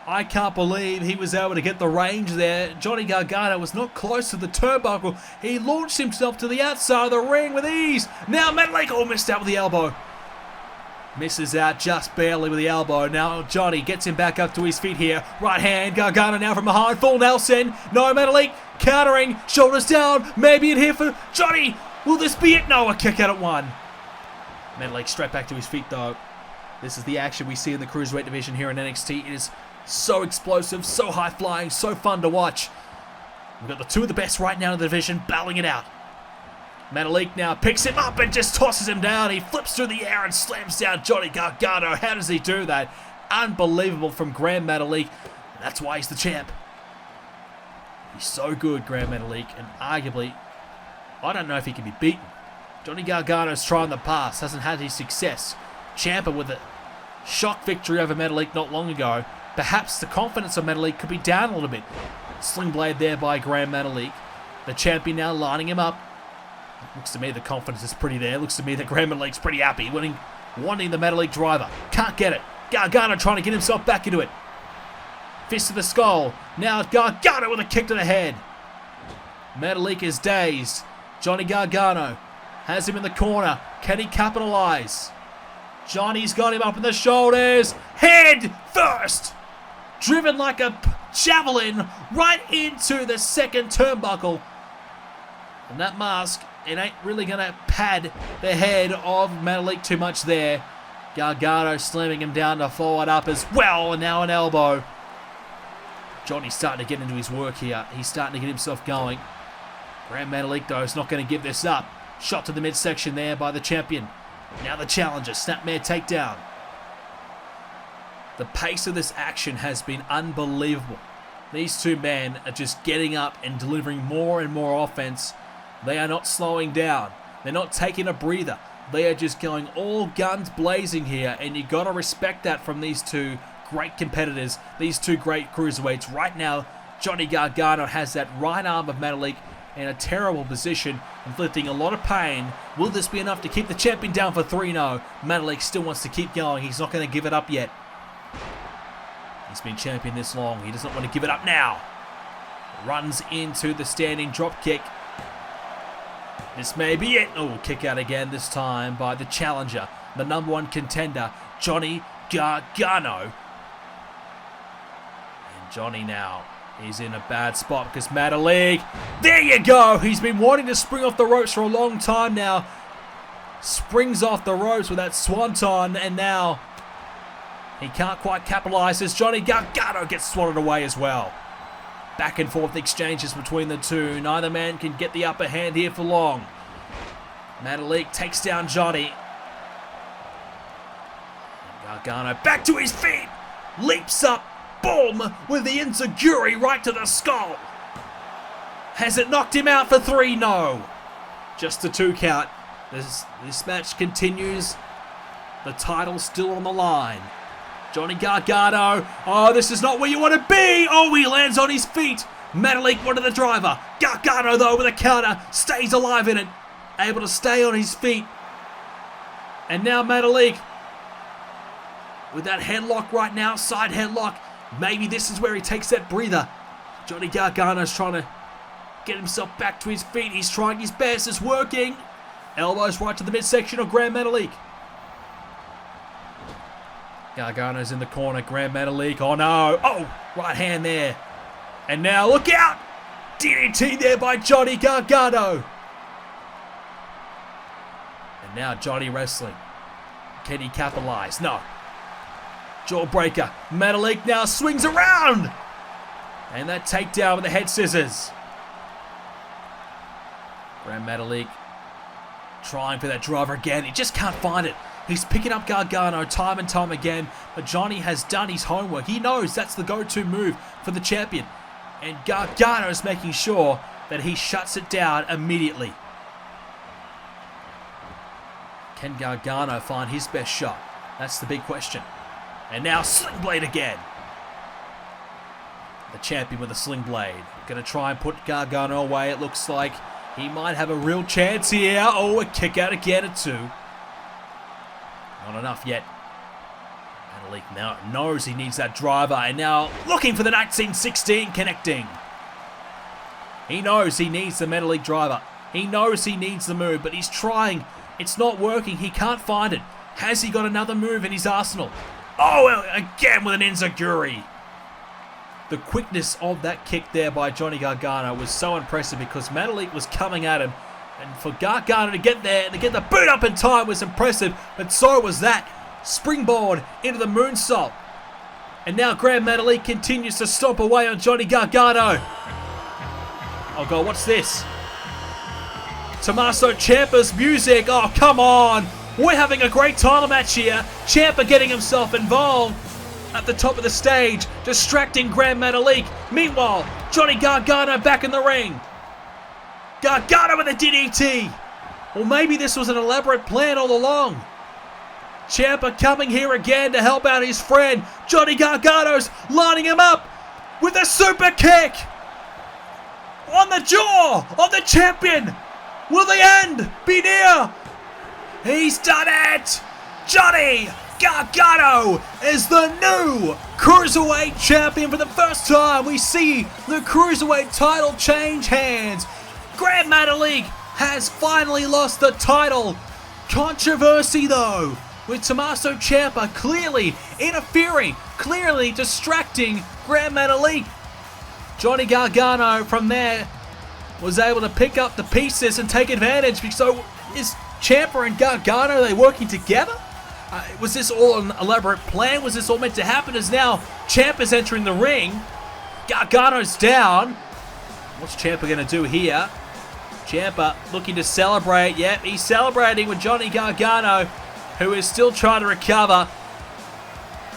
I can't believe he was able to get the range there. Johnny Gargano was not close to the turnbuckle. He launched himself to the outside of the ring with ease. Now Metalik missed out with the elbow. Misses out just barely with the elbow. Now Johnny gets him back up to his feet here. Right hand, Gargano now from behind. Full Nelson. No, Metalik countering. Shoulders down. Maybe in here for Johnny. Will this be it? No, a kick out at one. Metalik straight back to his feet though. This is the action we see in the Cruiserweight division here in NXT. It is So explosive, so high flying, so fun to watch. We've got the two of the best right now in the division battling it out. Metalik now picks him up and just tosses him down. He flips through the air and slams down Johnny Gargano. How does he do that? Unbelievable from Gran Metalik. That's why he's the champ. He's so good, Gran Metalik, and arguably, I don't know if he can be beaten. Johnny Gargano's tried in the past, hasn't had his success. Ciampa with a shock victory over Metalik not long ago. Perhaps the confidence of Metalik could be down a little bit. Sling blade there by Gran Metalik. The champion now lining him up. Looks to me the confidence is pretty there. Looks to me that Gran Metalik's pretty happy. Wanting the Metalik driver. Can't get it. Gargano trying to get himself back into it. Fist to the skull. Now Gargano with a kick to the head. Metalik is dazed. Johnny Gargano has him in the corner. Can he capitalize? Johnny's got him up in the shoulders. Head first. Driven like a javelin right into the second turnbuckle. And that mask, it ain't really going to pad the head of Metalik too much there. Gargano slamming him down to follow it up as well. And now an elbow. Johnny's starting to get into his work here. He's starting to get himself going. Gran Metalik, though, is not going to give this up. Shot to the midsection there by the champion. Now the challenger. Snapmare takedown. The pace of this action has been unbelievable. These two men are just getting up and delivering more and more offense. They are not slowing down. They're not taking a breather. They are just going all guns blazing here, and you got to respect that from these two great competitors, these two great cruiserweights. Right now, Johnny Gargano has that right arm of Metalik in a terrible position, inflicting a lot of pain. Will this be enough to keep the champion down for 3-0? Metalik still wants to keep going. He's not going to give it up yet. He's been champion this long. He does not want to give it up now. Runs into the standing drop kick. This may be it. Oh, kick out again, this time by the challenger, the number one contender, Johnny Gargano. And Johnny now is in a bad spot because Metalik, there you go. He's been wanting to spring off the ropes for a long time now. Springs off the ropes with that swanton, and now he can't quite capitalize as Johnny Gargano gets swatted away as well. Back and forth exchanges between the two. Neither man can get the upper hand here for long. Metalik takes down Johnny. Gargano back to his feet. Leaps up. Boom! With the enziguri right to the skull. Has it knocked him out for 3? No. Just a 2 count. This match continues. The title's still on the line. Johnny Gargano. Oh, this is not where you want to be. Oh, he lands on his feet. Metalik wanted the driver. Gargano, though, with a counter, stays alive in it. Able to stay on his feet. And now Metalik with that headlock right now, side headlock. Maybe this is where he takes that breather. Johnny Gargano's trying to get himself back to his feet. He's trying his best. It's working. Elbows right to the midsection of Gran Metalik. Gargano's in the corner. Gran Metalik. Oh no. Oh, right hand there. And now look out. DDT there by Johnny Gargano. And now Johnny wrestling. Can he capitalize? No. Jawbreaker. Metalik now swings around. And that takedown with the head scissors. Gran Metalik trying for that driver again. He just can't find it. He's picking up Gargano time and time again, but Johnny has done his homework. He knows that's the go-to move for the champion. And Gargano is making sure that he shuts it down immediately. Can Gargano find his best shot? That's the big question. And now Sling Blade again. The champion with a Sling Blade. Going to try and put Gargano away. It looks like he might have a real chance here. Oh, a kick out again at 2. Not enough yet. Metalik now knows he needs that driver, and now looking for the 1916 connecting. He knows he needs the Metalik driver. He knows he needs the move, but he's trying. It's not working. He can't find it. Has he got another move in his arsenal? Oh, again with an enziguri. The quickness of that kick there by Johnny Gargano was so impressive because Metalik was coming at him. And for Gargano to get there, to get the boot up in time was impressive, but so was that springboard into the moonsault. And now Gran Metalik continues to stomp away on Johnny Gargano. Oh God, what's this? Tommaso Ciampa's music. Oh, come on. We're having a great title match here. Ciampa getting himself involved at the top of the stage, distracting Gran Metalik. Meanwhile, Johnny Gargano back in the ring. Gargano with a DDT. Or maybe this was an elaborate plan all along. Ciampa coming here again to help out his friend. Johnny Gargano's lining him up with a super kick. On the jaw of the champion. Will the end be near? He's done it! Johnny Gargano is the new Cruiserweight champion. For the first time, we see the Cruiserweight title change hands. Gran Metalik has finally lost the title. Controversy though, with Tommaso Ciampa clearly interfering, clearly distracting Gran Metalik. Johnny Gargano from there was able to pick up the pieces and take advantage. So is Ciampa and Gargano, are they working together? Was this all an elaborate plan? Was this all meant to happen? As now Ciampa's entering the ring. Gargano's down. What's Ciampa going to do here? Ciampa looking to celebrate. Yep, he's celebrating with Johnny Gargano, who is still trying to recover.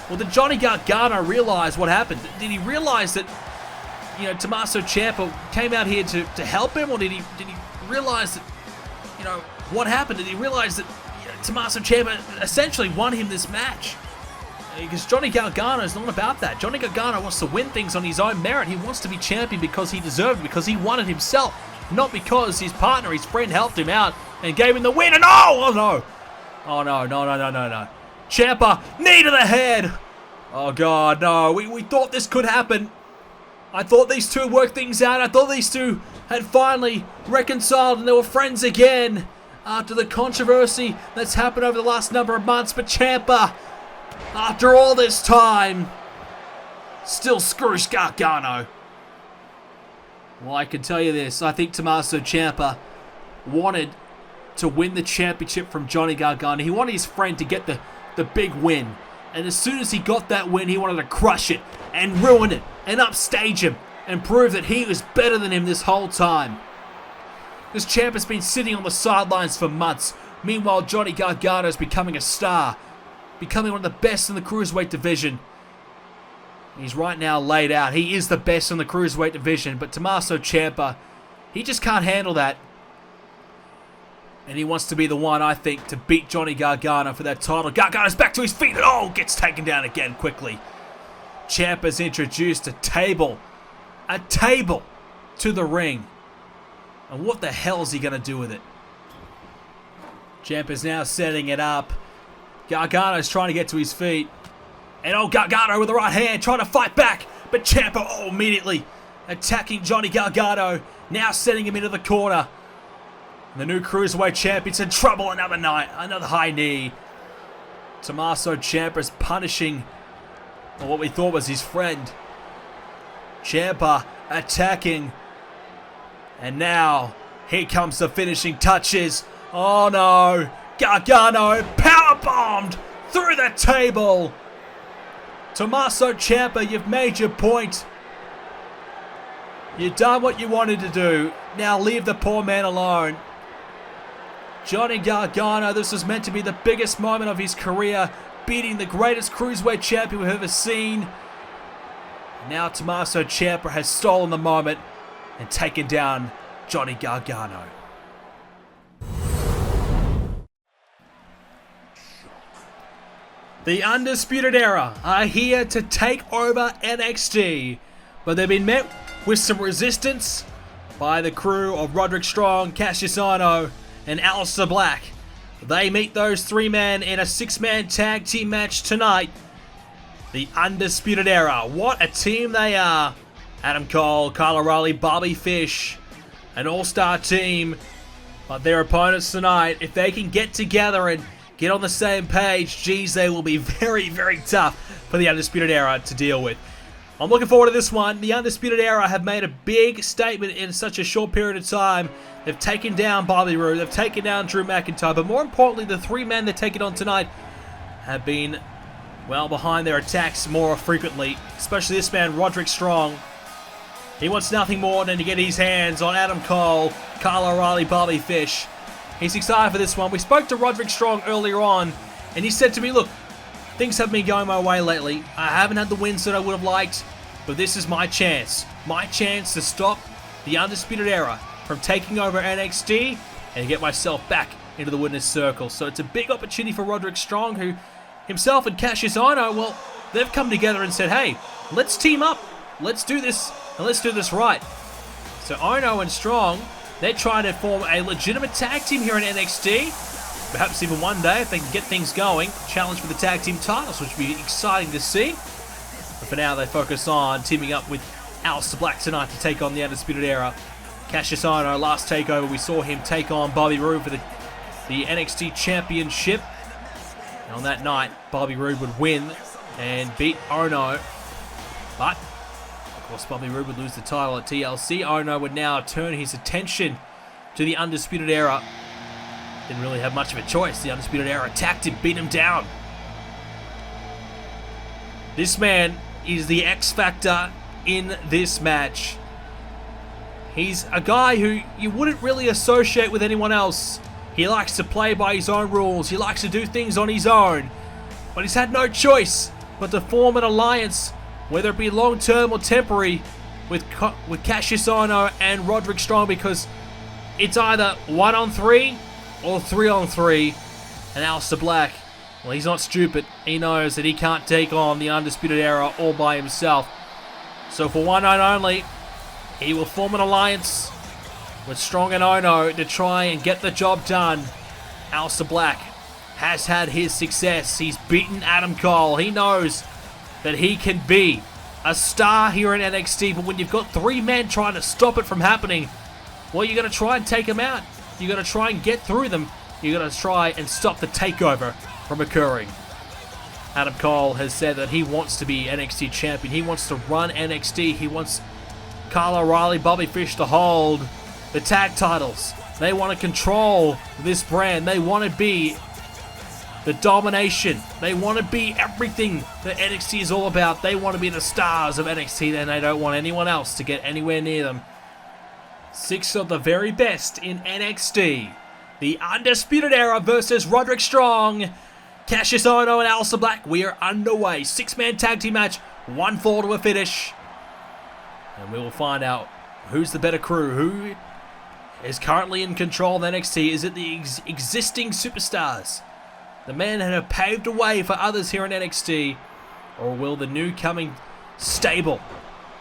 Well, did Johnny Gargano realize what happened? Did he realize that, you know, Tommaso Ciampa came out here to help him? Or did he realize that, you know, what happened? Did he realize that, you know, Tommaso Ciampa essentially won him this match? Because Johnny Gargano is not about that. Johnny Gargano wants to win things on his own merit. He wants to be champion because he deserved it, because he won it himself. Not because his partner, his friend, helped him out and gave him the win. And oh no! Oh no. Ciampa, knee to the head. Oh God, no. We thought this could happen. I thought these two worked things out. I thought these two had finally reconciled and they were friends again after the controversy that's happened over the last number of months. But Ciampa, after all this time, still screws Gargano. Well, I can tell you this. I think Tommaso Ciampa wanted to win the championship from Johnny Gargano. He wanted his friend to get the big win. And as soon as he got that win, he wanted to crush it and ruin it and upstage him and prove that he was better than him this whole time. This champ has been sitting on the sidelines for months. Meanwhile, Johnny Gargano is becoming a star, becoming one of the best in the Cruiserweight division. He's right now laid out. He is the best in the Cruiserweight division, but Tommaso Ciampa, he just can't handle that. And he wants to be the one, I think, to beat Johnny Gargano for that title. Gargano's back to his feet and oh, gets taken down again quickly. Ciampa's introduced a table to the ring. And what the hell is he going to do with it? Ciampa's now setting it up. Gargano's trying to get to his feet. And oh, Gargano with the right hand, trying to fight back. But Ciampa, immediately attacking Johnny Gargano. Now setting him into the corner. And the new Cruiserweight champion's in trouble. Another high knee. Tommaso Ciampa's punishing what we thought was his friend. Ciampa attacking. And now, here comes the finishing touches. Oh no. Gargano powerbombed through the table. Tommaso Ciampa, you've made your point. You've done what you wanted to do. Now leave the poor man alone. Johnny Gargano, this was meant to be the biggest moment of his career, beating the greatest Cruiserweight champion we've ever seen. Now Tommaso Ciampa has stolen the moment and taken down Johnny Gargano. The Undisputed Era are here to take over NXT, but they've been met with some resistance by the crew of Roderick Strong, Kassius Ohno, and Aleister Black. They meet those three men in a 6-man tag team match tonight. The Undisputed Era, what a team they are. Adam Cole, Kyle O'Reilly, Bobby Fish, an all-star team. But their opponents tonight, if they can get together and get on the same page, geez, they will be very, very tough for the Undisputed Era to deal with. I'm looking forward to this one. The Undisputed Era have made a big statement in such a short period of time. They've taken down Bobby Roode, they've taken down Drew McIntyre, but more importantly, the three men they're taking on tonight have been well behind their attacks more frequently, especially this man, Roderick Strong. He wants nothing more than to get his hands on Adam Cole, Kyle O'Reilly, Bobby Fish. He's excited for this one. We spoke to Roderick Strong earlier on, and he said to me, look, things have been going my way lately. I haven't had the wins that I would have liked, but this is my chance. My chance to stop the Undisputed Era from taking over NXT and get myself back into the winner's circle. So it's a big opportunity for Roderick Strong, who himself and Kassius Ohno, well, they've come together and said, hey, let's team up. Let's do this, and let's do this right. So Ohno and Strong, they're trying to form a legitimate tag team here in NXT. Perhaps even one day, if they can get things going, challenge for the tag team titles, which would be exciting to see. But for now, they focus on teaming up with Aleister Black tonight to take on the Undisputed Era. Kassius Ohno, last takeover, we saw him take on Bobby Roode for the NXT Championship. And on that night, Bobby Roode would win and beat Ohno. But, of course, Bobby Roode would lose the title at TLC. Ohno would now turn his attention to the Undisputed Era. Didn't really have much of a choice. The Undisputed Era attacked him, beat him down. This man is the X Factor in this match. He's a guy who you wouldn't really associate with anyone else. He likes to play by his own rules. He likes to do things on his own. But he's had no choice but to form an alliance, whether it be long-term or temporary, with Kassius Ohno and Roderick Strong, because it's either 1-on-3 or 3-on-3. And Aleister Black, well, he's not stupid. He knows that he can't take on the Undisputed Era all by himself. So for one night only, he will form an alliance with Strong and Ohno to try and get the job done. Aleister Black has had his success. He's beaten Adam Cole. He knows that he can be a star here in NXT, but when you've got three men trying to stop it from happening, well, you're going to try and take them out. You're going to try and get through them. You're going to try and stop the takeover from occurring. Adam Cole has said that he wants to be NXT champion. He wants to run NXT. He wants Kyle O'Reilly, Bobby Fish to hold the tag titles. They want to control this brand. They want to be the domination. They want to be everything that NXT is all about. They want to be the stars of NXT, and they don't want anyone else to get anywhere near them. 6 of the very best in NXT. The Undisputed Era versus Roderick Strong, Kassius Ohno and Aleister Black. We are underway. 6-man tag team match. 1 fall to a finish. And we will find out who's the better crew. Who is currently in control of NXT? Is it the existing superstars, the men that have paved the way for others here in NXT? Or will the new coming stable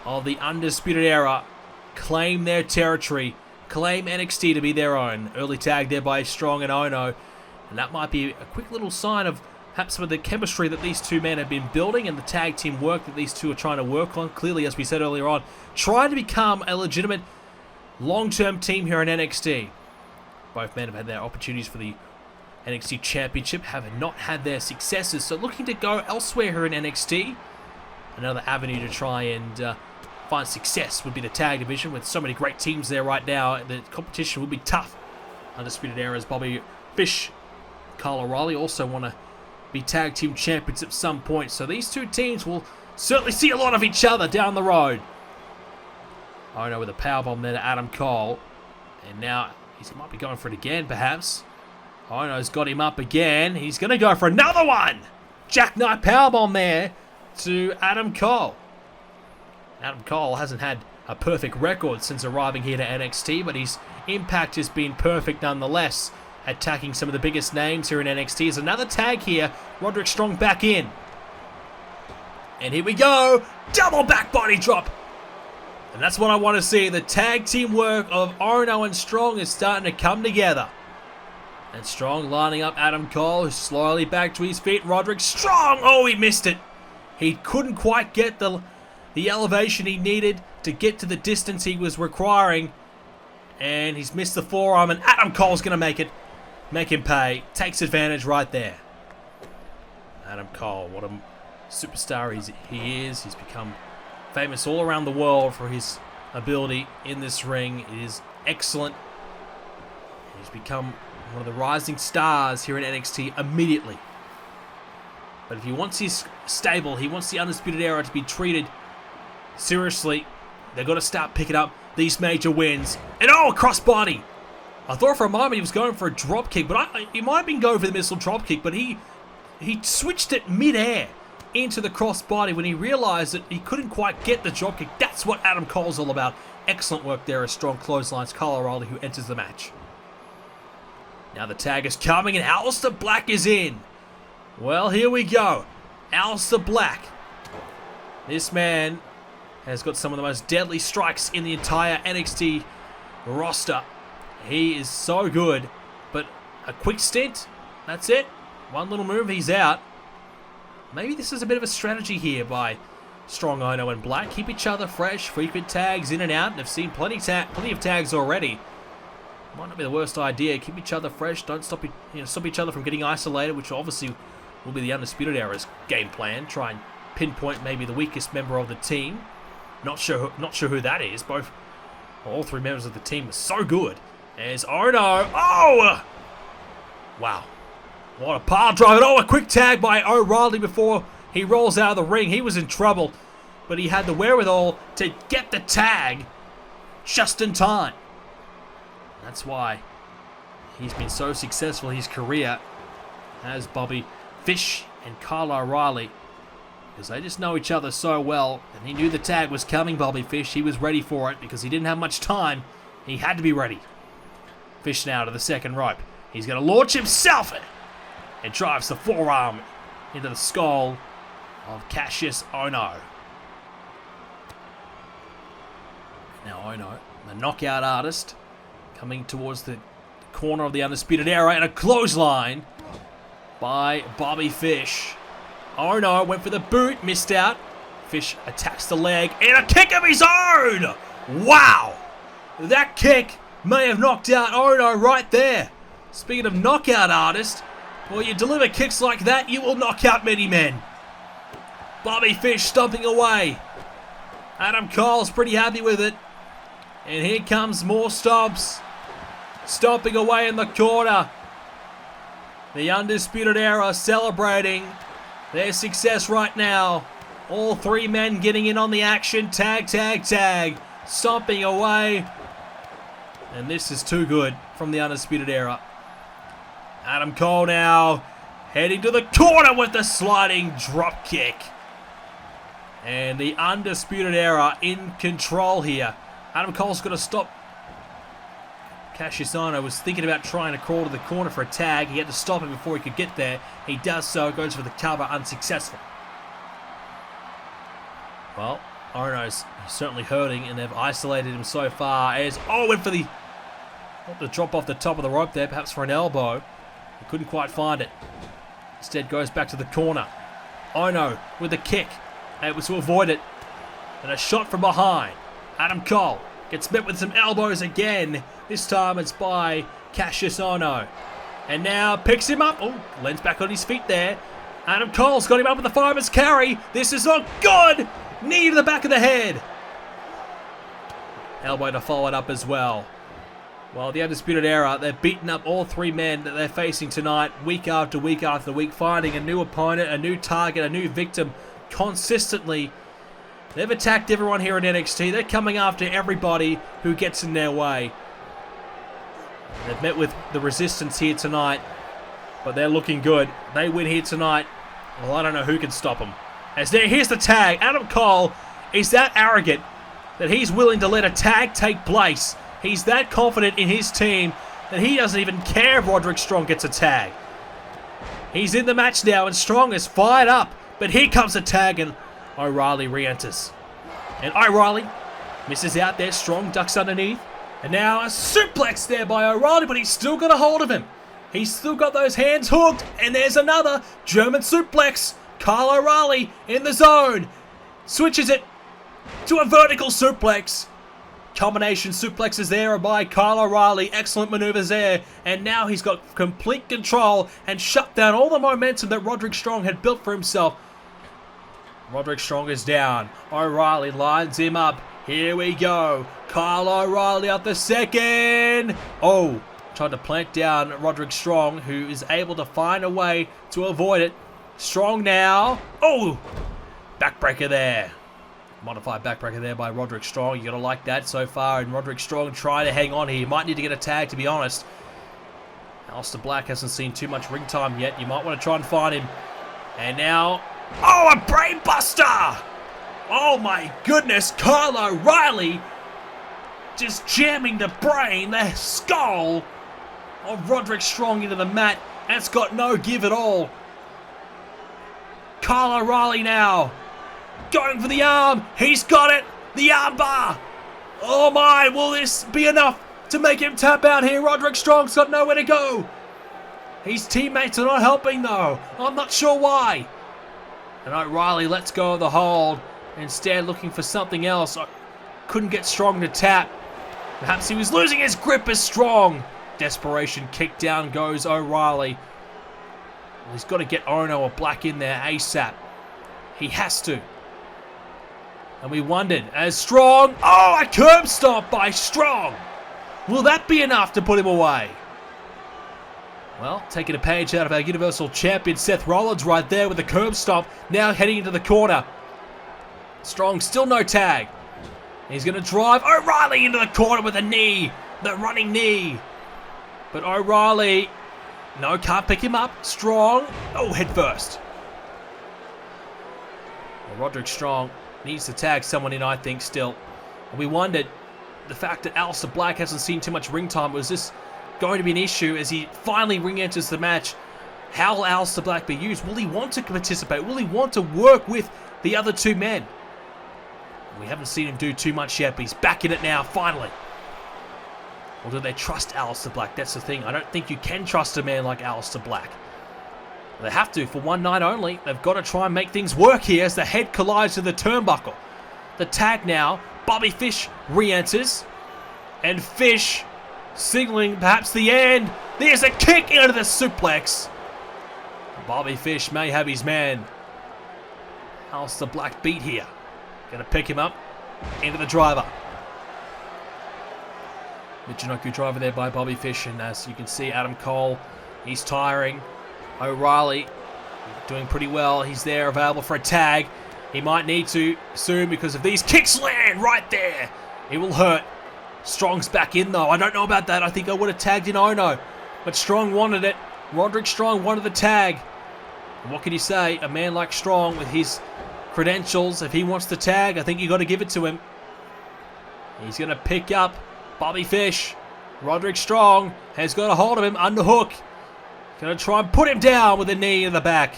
of the Undisputed Era claim their territory, claim NXT to be their own? Early tag there by Strong and Ohno. And that might be a quick little sign of perhaps some of the chemistry that these two men have been building and the tag team work that these two are trying to work on. Clearly, as we said earlier on, trying to become a legitimate long-term team here in NXT. Both men have had their opportunities for the NXT Championship, have not had their successes, so looking to go elsewhere here in NXT. Another avenue to try and find success would be the tag division, with so many great teams there right now. The competition will be tough. Undisputed Era's Bobby Fish, Kyle O'Reilly also want to be tag team champions at some point, so these two teams will certainly see a lot of each other down the road. Ohno with a powerbomb there to Adam Cole, and now he might be going for it again, perhaps. Ohno's got him up again. He's going to go for another one. Jackknife powerbomb there to Adam Cole. Adam Cole hasn't had a perfect record since arriving here to NXT, but his impact has been perfect nonetheless, attacking some of the biggest names here in NXT. There's another tag here. Roderick Strong back in. And here we go. Double back body drop. And that's what I want to see. The tag team work of Ohno and Strong is starting to come together. And Strong lining up Adam Cole, who's slowly back to his feet. Roderick Strong. Oh, he missed it. He couldn't quite get the elevation he needed to get to the distance he was requiring. And he's missed the forearm. And Adam Cole's going to make it. Make him pay. Takes advantage right there. Adam Cole, what a superstar he is. He's become famous all around the world for his ability in this ring. It is excellent. He's become one of the rising stars here in NXT immediately. But if he wants his stable, he wants the Undisputed Era to be treated seriously, they've got to start picking up these major wins. And oh, a crossbody! I thought for a moment he was going for a drop kick, but he might have been going for the missile drop kick, but he switched it mid-air into the crossbody when he realized that he couldn't quite get the drop kick. That's what Adam Cole's all about. Excellent work there as strong clotheslines. Kyle O'Reilly who enters the match. Now the tag is coming and Aleister Black is in. Well, here we go. Aleister Black. This man has got some of the most deadly strikes in the entire NXT roster. He is so good, but a quick stint, that's it. One little move, he's out. Maybe this is a bit of a strategy here by Strong, Ohno, and Black. Keep each other fresh, frequent tags in and out, and I've seen plenty of tags already. Might not be the worst idea. Keep each other fresh, don't stop each other from getting isolated, which obviously will be the Undisputed Era's game plan. Try and pinpoint maybe the weakest member of the team. Not sure who that is. All three members of the team are so good. There's Ohno. Oh! Wow. What a pile driver. Oh, a quick tag by O'Reilly before he rolls out of the ring. He was in trouble, but he had the wherewithal to get the tag just in time. That's why he's been so successful in his career as Bobby Fish and Kyle O'Reilly, because they just know each other so well, and he knew the tag was coming, Bobby Fish. He was ready for it because he didn't have much time. He had to be ready. Fish now to the second rope. He's going to launch himself and drives the forearm into the skull of Kassius Ohno. Now Ohno, the knockout artist, coming towards the corner of the Undisputed Era, and a clothesline by Bobby Fish. Ohno went for the boot, missed out. Fish attacks the leg, and a kick of his own! Wow! That kick may have knocked out Ohno right there. Speaking of knockout artist, well, you deliver kicks like that, you will knock out many men. Bobby Fish stomping away. Adam Cole's pretty happy with it. And here comes more stomps. Stomping away in the corner. The Undisputed Era celebrating their success right now. All three men getting in on the action. Tag, tag, tag. Stomping away. And this is too good from the Undisputed Era. Adam Cole now heading to the corner with the sliding drop kick. And the Undisputed Era in control here. Adam Cole's got to stop. Kassius Ohno was thinking about trying to crawl to the corner for a tag. He had to stop him before he could get there. He does so, goes for the cover, unsuccessful. Well, Ohno's certainly hurting, and they've isolated him so far. As went for the drop off the top of the rope there, perhaps for an elbow. He couldn't quite find it. Instead goes back to the corner. Ohno with a kick, able to avoid it. And a shot from behind. Adam Cole gets met with some elbows again. This time it's by Kassius Ohno. And now picks him up. Oh, lands back on his feet there. Adam Cole's got him up with the fireman's carry. This is not good. Knee to the back of the head. Elbow to follow it up as well. Well, the Undisputed Era, they've beaten up all three men that they're facing tonight, week after week after week, finding a new opponent, a new target, a new victim consistently. They've attacked everyone here in NXT. They're coming after everybody who gets in their way. They've met with the resistance here tonight, but they're looking good. They win here tonight. Well, I don't know who can stop them. Here's the tag. Adam Cole is that arrogant that he's willing to let a tag take place. He's that confident in his team that he doesn't even care if Roderick Strong gets a tag. He's in the match now, and Strong is fired up. But here comes the tag, and O'Reilly re-enters. And O'Reilly misses out there. Strong ducks underneath. And now a suplex there by O'Reilly, but he's still got a hold of him. He's still got those hands hooked. And there's another German suplex. Kyle O'Reilly in the zone. Switches it to a vertical suplex. Combination suplexes there by Kyle O'Reilly. Excellent maneuvers there. And now he's got complete control and shut down all the momentum that Roderick Strong had built for himself. Roderick Strong is down. O'Reilly lines him up. Here we go. Kyle O'Reilly up the second. Tried to plant down Roderick Strong, who is able to find a way to avoid it. Strong now. Oh! Backbreaker there. Modified backbreaker there by Roderick Strong. You gotta like that so far. And Roderick Strong trying to hang on here. He might need to get a tag, to be honest. Aleister Black hasn't seen too much ring time yet. You might want to try and find him. And now... Oh, a brain buster! Oh my goodness, Kyle O'Reilly just jamming the brain, the skull of Roderick Strong into the mat. That's got no give at all. Kyle O'Reilly now going for the arm. He's got it. The arm bar. Oh my, will this be enough to make him tap out here? Roderick Strong's got nowhere to go. His teammates are not helping though. I'm not sure why. And O'Reilly lets go of the hold, instead looking for something else. Couldn't get Strong to tap. Perhaps he was losing his grip as Strong. Desperation kick down goes O'Reilly. Well, he's got to get Ohno or Black in there ASAP. He has to. And we wondered as Strong... Oh, a curb stomp by Strong. Will that be enough to put him away? Well, taking a page out of our Universal Champion Seth Rollins right there with the curb stomp. Now heading into the corner. Strong still no tag. He's going to drive O'Reilly into the corner with a knee. The running knee. But O'Reilly... No, can't pick him up. Strong. Oh, head first. Well, Roderick Strong needs to tag someone in, I think, still. And we wondered, the fact that Aleister Black hasn't seen too much ring time, was this going to be an issue as he finally re-enters the match? How will Aleister Black be used? Will he want to participate? Will he want to work with the other two men? We haven't seen him do too much yet, but he's back in it now, finally. Or do they trust Aleister Black? That's the thing. I don't think you can trust a man like Aleister Black. They have to, for one night only. They've got to try and make things work here as the head collides to the turnbuckle. The tag now. Bobby Fish re-enters. And Fish signaling perhaps the end. There's a kick into the suplex. Bobby Fish may have his man. Aleister Black beat here. Going to pick him up into the driver. Michinoku driver there by Bobby Fish, and as you can see, Adam Cole, he's tiring. O'Reilly doing pretty well. He's there, available for a tag. He might need to soon because if these kicks land right there, it will hurt. Strong's back in though. I don't know about that. I think I would have tagged in Ohno, but Strong wanted it. Roderick Strong wanted the tag. And what can you say? A man like Strong with his credentials, if he wants the tag, I think you got to give it to him. He's going to pick up Bobby Fish. Roderick Strong has got a hold of him, underhook. Going to try and put him down with a knee in the back.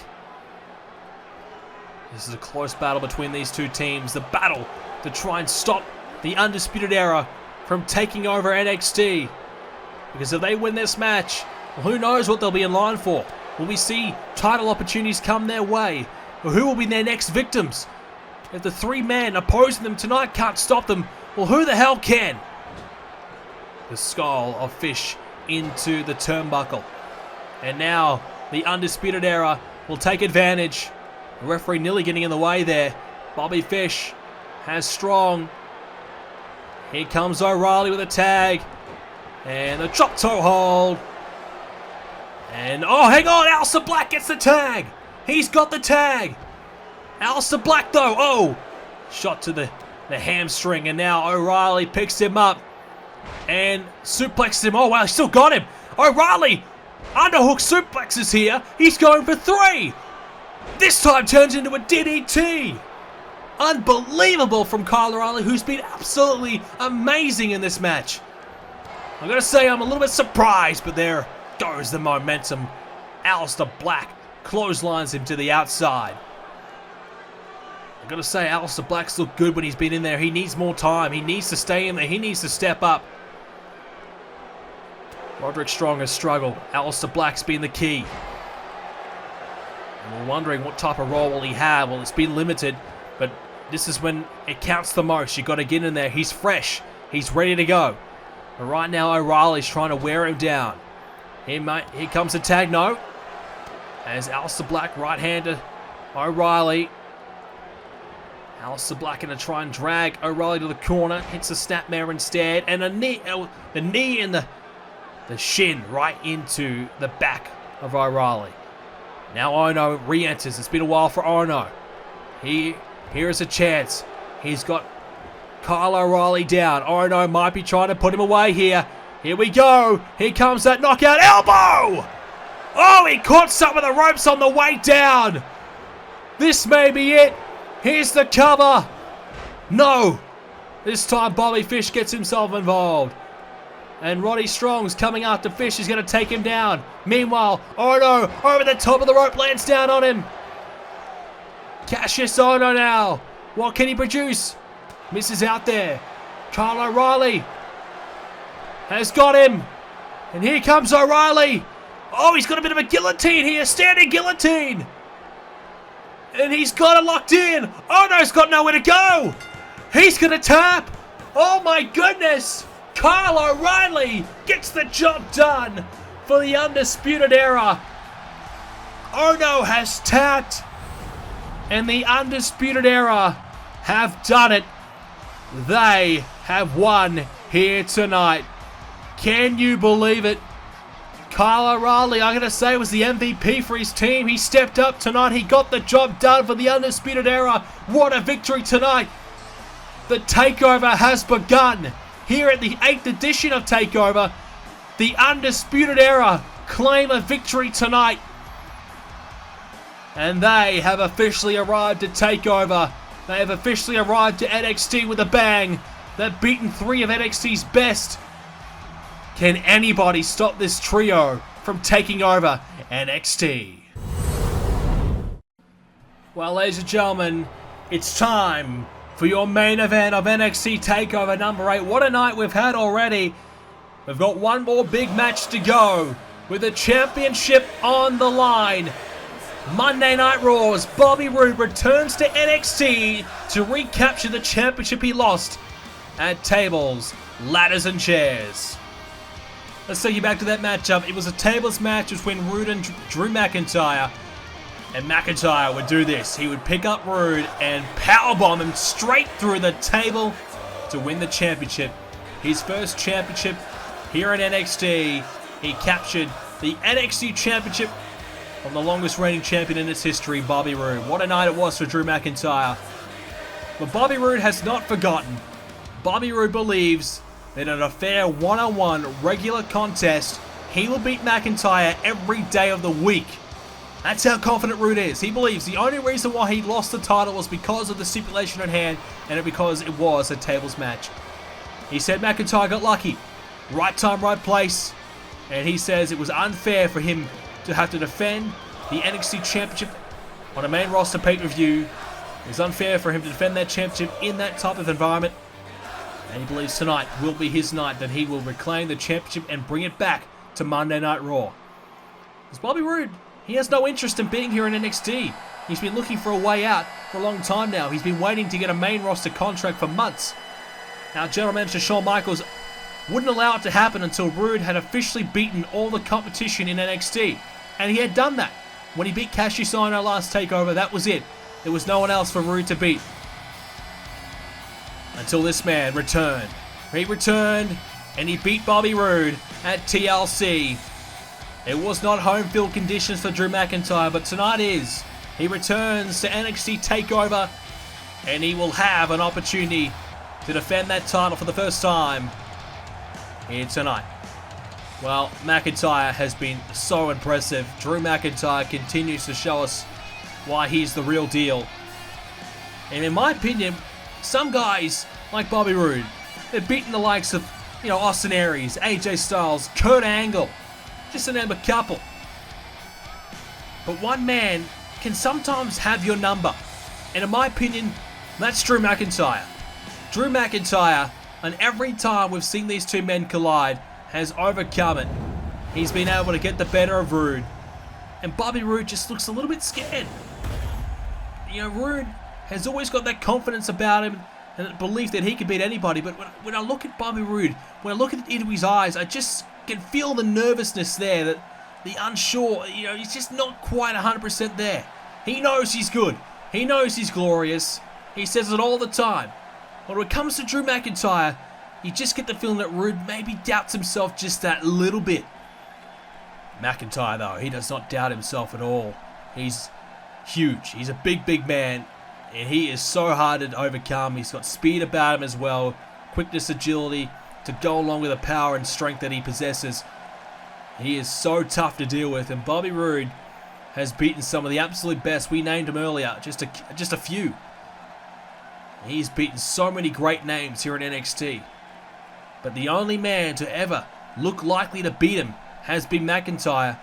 This is a close battle between these two teams. The battle to try and stop the Undisputed Era from taking over NXT. Because if they win this match, well, who knows what they'll be in line for. Will we see title opportunities come their way? Or who will be their next victims? If the three men opposing them tonight can't stop them, well, who the hell can? The skull of Fish into the turnbuckle. And now the Undisputed Era will take advantage. The referee nearly getting in the way there. Bobby Fish has Strong. Here comes O'Reilly with a tag. And the drop toe hold. And oh, hang on, Aleister Black gets the tag. He's got the tag. Aleister Black though, oh. Shot to the hamstring, and now O'Reilly picks him up. And suplexes him. Oh wow, he still got him. O'Reilly underhook suplexes here. He's going for 3. This time turns into a DDT. Unbelievable from Kyle O'Reilly, who's been absolutely amazing in this match. I'm going to say I'm a little bit surprised, but there goes the momentum. Aleister Black clotheslines him to the outside. I've got to say, Aleister Black's looked good when he's been in there. He needs more time. He needs to stay in there. He needs to step up. Roderick Strong has struggled. Aleister Black's been the key. And we're wondering what type of role will he have. Well, it's been limited, but this is when it counts the most. You've got to get in there. He's fresh. He's ready to go. But right now, O'Reilly's trying to wear him down. Here comes the tag. No. As Aleister Black right-hander O'Reilly. Aleister Black going to try and drag O'Reilly to the corner. Hits the snapmare instead. And a knee, the knee and the shin right into the back of O'Reilly. Now Ohno re-enters. It's been a while for Ohno. Here is a chance. He's got Kyle O'Reilly down. Ohno might be trying to put him away here. Here we go. Here comes that knockout elbow. Oh, he caught some of the ropes on the way down. This may be it. Here's the cover. No. This time Bobby Fish gets himself involved. And Roddy Strong's coming after Fish. He's going to take him down. Meanwhile, Ohno over the top of the rope lands down on him. Kassius Ohno now. What can he produce? Misses out there. Kyle O'Reilly has got him. And here comes O'Reilly. Oh, he's got a bit of a guillotine here. Standing guillotine. And he's got it locked in. Ohno's got nowhere to go. He's going to tap. Oh my goodness. Kyle O'Reilly gets the job done for the Undisputed Era. Ohno has tapped. And the Undisputed Era have done it. They have won here tonight. Can you believe it? Kyle O'Reilly, I'm going to say, was the MVP for his team. He stepped up tonight. He got the job done for the Undisputed Era. What a victory tonight. The takeover has begun. Here at the 8th edition of TakeOver, the Undisputed Era claim a victory tonight. And they have officially arrived at TakeOver. They have officially arrived to NXT with a bang. They've beaten 3 of NXT's best. Can anybody stop this trio from taking over NXT? Well, ladies and gentlemen, it's time for your main event of NXT TakeOver number 8. What a night we've had already. We've got one more big match to go with the championship on the line. Monday Night Raw's Bobby Roode returns to NXT to recapture the championship he lost at tables, ladders and chairs. Let's take you back to that matchup. It was a tables match between Roode and Drew McIntyre. And McIntyre would do this. He would pick up Roode and powerbomb him straight through the table to win the championship. His first championship here at NXT. He captured the NXT Championship from the longest reigning champion in its history, Bobby Roode. What a night it was for Drew McIntyre. But Bobby Roode has not forgotten. Bobby Roode believes that in a fair one-on-one regular contest, he will beat McIntyre every day of the week. That's how confident Roode is. He believes the only reason why he lost the title was because of the stipulation at hand and because it was a tables match. He said McIntyre got lucky. Right time, right place. And he says it was unfair for him to have to defend the NXT Championship on a main roster pay-per-view. It was unfair for him to defend that championship in that type of environment. And he believes tonight will be his night, that he will reclaim the championship and bring it back to Monday Night Raw. Because Bobby Roode, he has no interest in being here in NXT. He's been looking for a way out for a long time now. He's been waiting to get a main roster contract for months. Now, General Manager Shawn Michaels wouldn't allow it to happen until Roode had officially beaten all the competition in NXT. And he had done that. When he beat Kassius Ohno last TakeOver, that was it. There was no one else for Roode to beat. Until this man returned. He returned and he beat Bobby Roode at TLC. It was not home field conditions for Drew McIntyre, but tonight is. He returns to NXT TakeOver and he will have an opportunity to defend that title for the first time here tonight. Well, McIntyre has been so impressive. Drew McIntyre continues to show us why he's the real deal. And in my opinion, some guys like Bobby Roode, they've beaten the likes of, Austin Aries, AJ Styles, Kurt Angle, just to name a couple. But one man can sometimes have your number. And in my opinion, that's Drew McIntyre. Drew McIntyre, and every time we've seen these two men collide, has overcome it. He's been able to get the better of Roode. And Bobby Roode just looks a little bit scared. Roode has always got that confidence about him and that belief that he can beat anybody. But when I look at Bobby Roode, when I look into his eyes, I just can feel the nervousness there, that the unsure, he's just not quite 100% there. He knows he's good. He knows he's glorious. He says it all the time. But when it comes to Drew McIntyre, you just get the feeling that Roode maybe doubts himself just that little bit. McIntyre, though, he does not doubt himself at all. He's huge. He's a big man. And he is so hard to overcome. He's got speed about him as well. Quickness, agility to go along with the power and strength that he possesses. He is so tough to deal with. And Bobby Roode has beaten some of the absolute best. We named him earlier. Just a few. He's beaten so many great names here in NXT. But the only man to ever look likely to beat him has been McIntyre.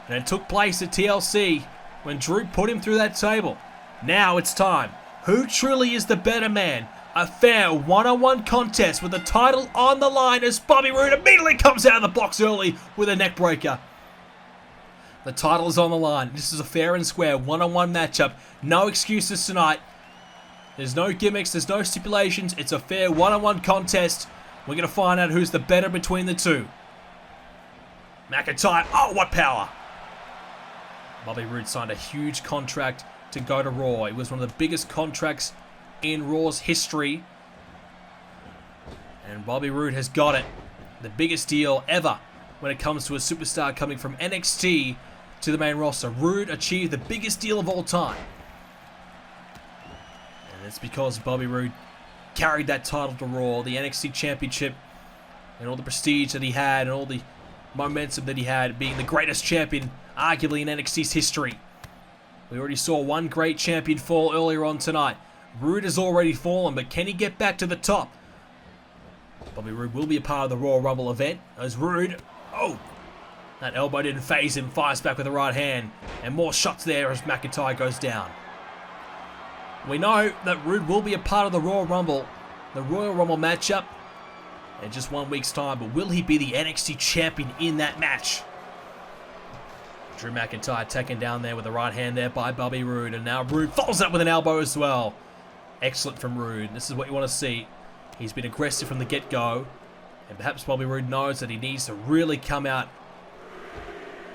And it took place at TLC when Drew put him through that table. Now it's time. Who truly is the better man? A fair one-on-one contest with the title on the line as Bobby Roode immediately comes out of the box early with a neck breaker. The title is on the line. This is a fair and square one-on-one matchup. No excuses tonight. There's no gimmicks. There's no stipulations. It's a fair one-on-one contest. We're going to find out who's the better between the two. McIntyre. Oh, what power. Bobby Roode signed a huge contract to go to Raw. It was one of the biggest contracts in Raw's history. And Bobby Roode has got it. The biggest deal ever when it comes to a superstar coming from NXT to the main roster. Roode achieved the biggest deal of all time. And it's because Bobby Roode carried that title to Raw, the NXT Championship, and all the prestige that he had and all the momentum that he had, being the greatest champion arguably in NXT's history. We already saw one great champion fall earlier on tonight. Roode has already fallen, but can he get back to the top? Bobby Roode will be a part of the Royal Rumble event as Roode, oh, that elbow didn't phase him, fires back with the right hand, and more shots there as McIntyre goes down. We know that Roode will be a part of the Royal Rumble matchup in just 1 week's time, but will he be the NXT champion in that match? Drew McIntyre taken down there with the right hand there by Bobby Roode, and now Roode follows up with an elbow as well. Excellent from Roode. This is what you want to see. He's been aggressive from the get-go, and perhaps Bobby Roode knows that he needs to really come out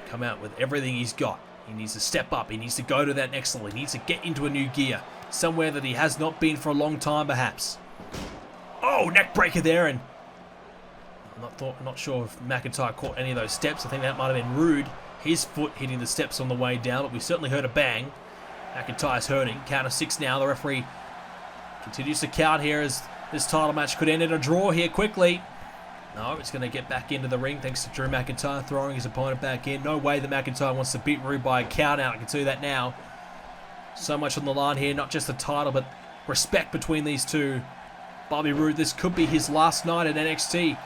with everything he's got. He needs to step up. He needs to go to that next level. He needs to get into a new gear, somewhere that he has not been for a long time, perhaps. Oh, neck breaker there, and I'm not sure if McIntyre caught any of those steps. I think that might have been Roode. His foot hitting the steps on the way down, but we certainly heard a bang. McIntyre's hurting. Count of 6 now. The referee continues to count here as this title match could end in a draw here quickly. No, it's going to get back into the ring thanks to Drew McIntyre throwing his opponent back in. No way that McIntyre wants to beat Roode by a count out. I can tell you that now. So much on the line here. Not just the title, but respect between these two. Bobby Roode, this could be his last night at NXT.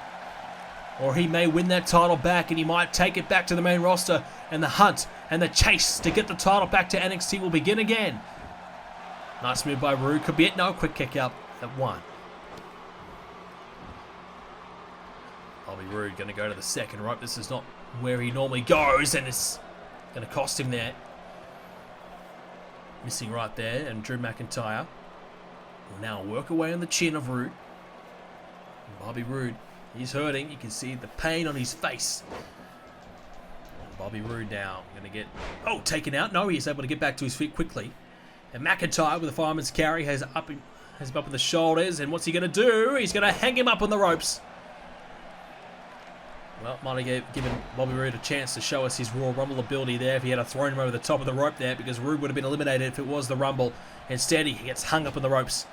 Or he may win that title back and he might take it back to the main roster, and the hunt and the chase to get the title back to NXT will begin again. Nice move by Roode. Could be it. No, quick kick out at 1. Bobby Roode going to go to the second rope. This is not where he normally goes, and it's going to cost him there. Missing right there, and Drew McIntyre will now work away on the chin of Roode. And Bobby Roode, he's hurting. You can see the pain on his face. Bobby Roode now going to get, taken out. No, he's able to get back to his feet quickly. And McIntyre with a fireman's carry has him up with the shoulders. And what's he going to do? He's going to hang him up on the ropes. Well, might have given Bobby Roode a chance to show us his Royal Rumble ability there if he had thrown him over the top of the rope there, because Roode would have been eliminated if it was the Rumble. Instead, he gets hung up on the ropes.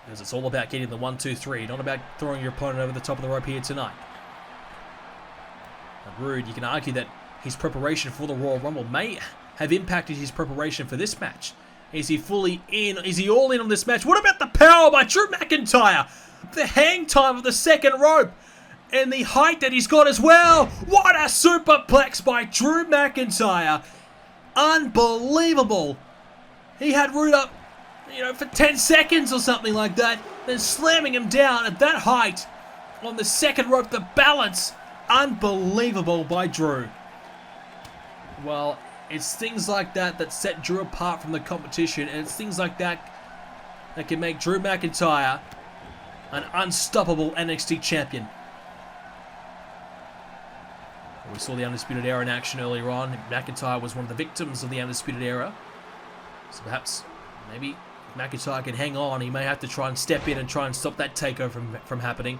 Because it's all about getting the 1, 2, 3, not about throwing your opponent over the top of the rope here tonight. And Roode, you can argue that his preparation for the Royal Rumble may have impacted his preparation for this match. Is he fully in? Is he all in on this match? What about the power by Drew McIntyre? The hang time of the second rope. And the height that he's got as well. What a superplex by Drew McIntyre. Unbelievable. He had Roode up, for 10 seconds or something like that. Then slamming him down at that height on the second rope. The balance. Unbelievable by Drew. Well, it's things like that that set Drew apart from the competition. And it's things like that that can make Drew McIntyre an unstoppable NXT champion. We saw the Undisputed Era in action earlier on. McIntyre was one of the victims of the Undisputed Era. So perhaps, maybe McIntyre can hang on. He may have to try and step in and try and stop that takeover from happening.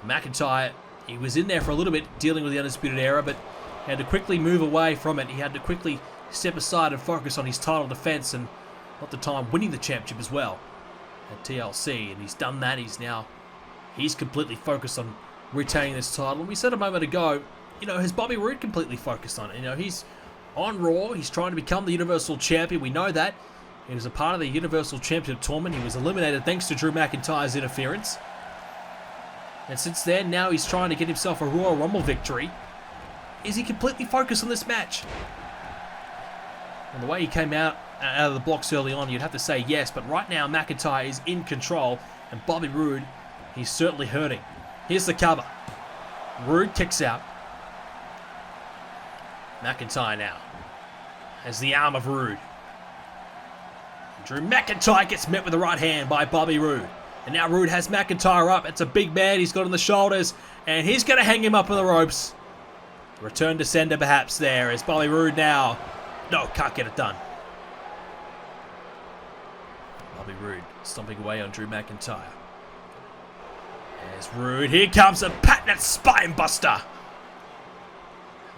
McIntyre, he was in there for a little bit dealing with the Undisputed Era, but he had to quickly move away from it. He had to quickly step aside and focus on his title defense and at the time winning the championship as well at TLC, and he's done that. He's completely focused on retaining this title. And we said a moment ago, has Bobby Roode completely focused on it? He's on Raw, he's trying to become the Universal Champion, we know that. He was a part of the Universal Championship tournament. He was eliminated thanks to Drew McIntyre's interference. And since then, now he's trying to get himself a Royal Rumble victory. Is he completely focused on this match? And the way he came out of the blocks early on, you'd have to say yes. But right now, McIntyre is in control. And Bobby Roode, he's certainly hurting. Here's the cover. Roode kicks out. McIntyre now has the arm of Roode. Drew McIntyre gets met with the right hand by Bobby Roode. And now Roode has McIntyre up. It's a big man he's got on the shoulders. And he's going to hang him up on the ropes. Return to sender perhaps there as Bobby Roode now. No, can't get it done. Bobby Roode stomping away on Drew McIntyre. There's Roode. Here comes a patented spine buster.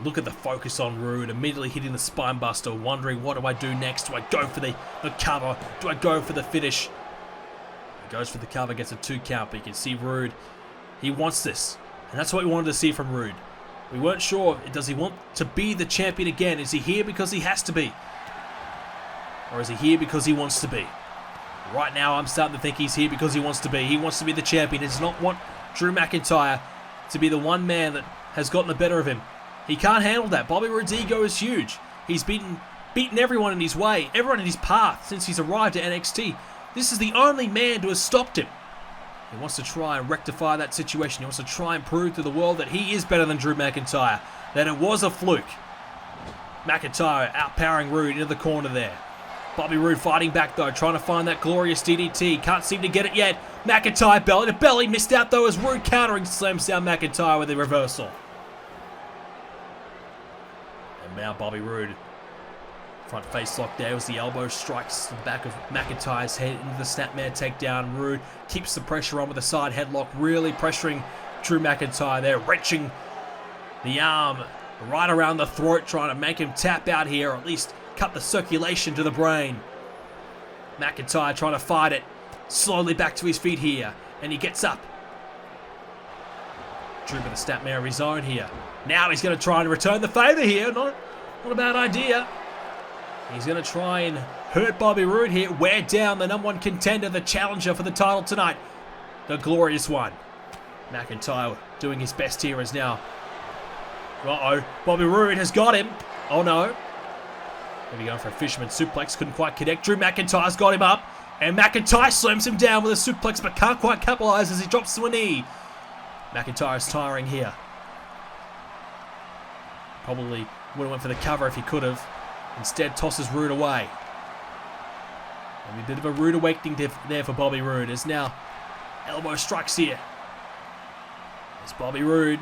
Look at the focus on Roode, immediately hitting the spine buster, wondering what do I do next? Do I go for the cover? Do I go for the finish? He goes for the cover, gets a 2 count, but you can see Roode, he wants this. And that's what we wanted to see from Roode. We weren't sure, does he want to be the champion again? Is he here because he has to be? Or is he here because he wants to be? Right now, I'm starting to think he's here because he wants to be. He wants to be the champion. He does not want Drew McIntyre to be the one man that has gotten the better of him. He can't handle that. Bobby Roode's ego is huge. He's beaten everyone in his way, everyone in his path since he's arrived at NXT. This is the only man to have stopped him. He wants to try and rectify that situation. He wants to try and prove to the world that he is better than Drew McIntyre, that it was a fluke. McIntyre outpowering Roode into the corner there. Bobby Roode fighting back though, trying to find that glorious DDT. Can't seem to get it yet. McIntyre belly to belly. Missed out though as Roode countering slams down McIntyre with a reversal. And now Bobby Roode. Front face lock there was the elbow, strikes the back of McIntyre's head into the snapmare takedown. Roode keeps the pressure on with a side headlock, really pressuring Drew McIntyre there, wrenching the arm right around the throat, trying to make him tap out here, or at least cut the circulation to the brain. McIntyre trying to fight it, slowly back to his feet here, and he gets up. Drew with a snapmare of his own here. Now he's going to try and return the favour here, not a bad idea. He's going to try and hurt Bobby Roode here, wear down the #1 contender, the challenger for the title tonight, the glorious one. McIntyre doing his best here as now. Uh-oh, Bobby Roode has got him. Oh no. Maybe going for a fisherman suplex, couldn't quite connect. Drew McIntyre's got him up, and McIntyre slams him down with a suplex, but can't quite capitalize as he drops to a knee. McIntyre's tiring here. Probably would have went for the cover if he could have. Instead, tosses Roode away. Maybe a bit of a rude awakening there for Bobby Roode. As now, elbow strikes here. There's Bobby Roode.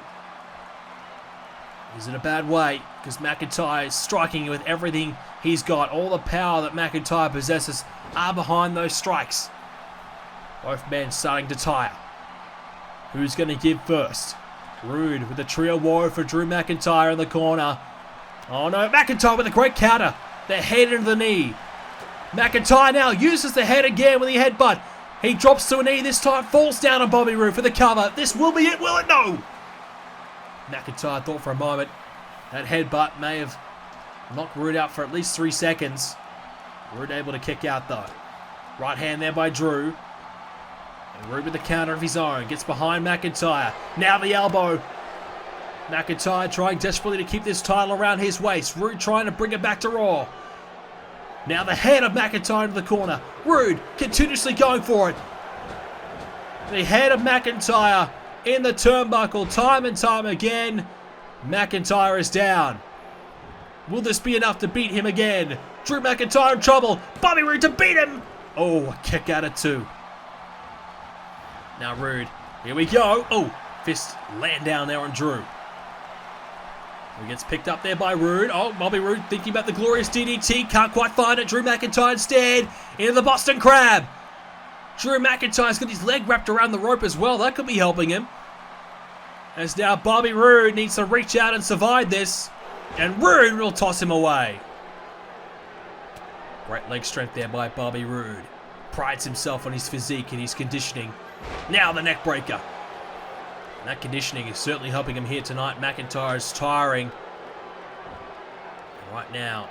He's in a bad way because McIntyre is striking with everything he's got. All the power that McIntyre possesses are behind those strikes. Both men starting to tire. Who's going to give first? Roode with the trio warrior for Drew McIntyre in the corner. Oh no, McIntyre with a great counter. The head into the knee. McIntyre now uses the head again with the headbutt. He drops to a knee this time, falls down on Bobby Roode for the cover. This will be it, will it? No! McIntyre thought for a moment that headbutt may have knocked Roode out for at least 3 seconds. Roode able to kick out though. Right hand there by Drew. And Roode with the counter of his own. Gets behind McIntyre. Now the elbow. McIntyre trying desperately to keep this title around his waist. Roode trying to bring it back to Raw. Now the head of McIntyre into the corner. Roode continuously going for it. The head of McIntyre in the turnbuckle time and time again. McIntyre is down. Will this be enough to beat him again? Drew McIntyre in trouble. Bobby Roode to beat him. Oh, a kick out of 2. Now Roode. Here we go. Oh, fist land down there on Drew. He gets picked up there by Roode. Oh, Bobby Roode thinking about the glorious DDT. Can't quite find it. Drew McIntyre instead. Into the Boston Crab. Drew McIntyre's got his leg wrapped around the rope as well. That could be helping him. As now Bobby Roode needs to reach out and survive this. And Roode will toss him away. Great leg strength there by Bobby Roode. Prides himself on his physique and his conditioning. Now the neck breaker. And that conditioning is certainly helping him here tonight. McIntyre is tiring. And right now,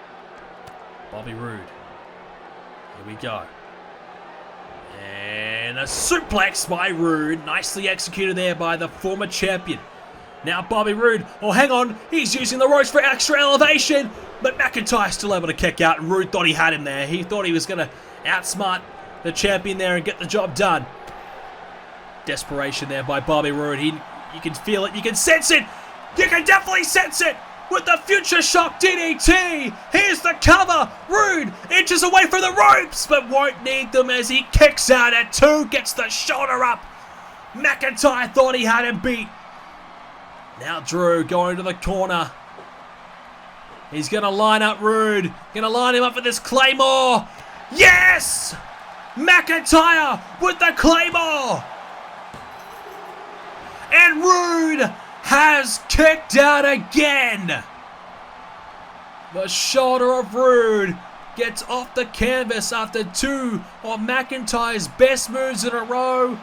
Bobby Roode. Here we go. And a suplex by Roode. Nicely executed there by the former champion. Now Bobby Roode. Oh, hang on. He's using the ropes for extra elevation. But McIntyre still able to kick out. And Roode thought he had him there. He thought he was going to outsmart the champion there and get the job done. Desperation there by Bobby Roode. You can feel it. You can sense it. You can definitely sense it. With the Future Shock DDT. Here's the cover. Roode inches away from the ropes, but won't need them as he kicks out at 2. Gets the shoulder up. McIntyre thought he had him beat. Now Drew going to the corner. He's going to line up Roode. Going to line him up for this Claymore. Yes! McIntyre with the Claymore. And Roode has kicked out again. The shoulder of Roode gets off the canvas after 2 of McIntyre's best moves in a row.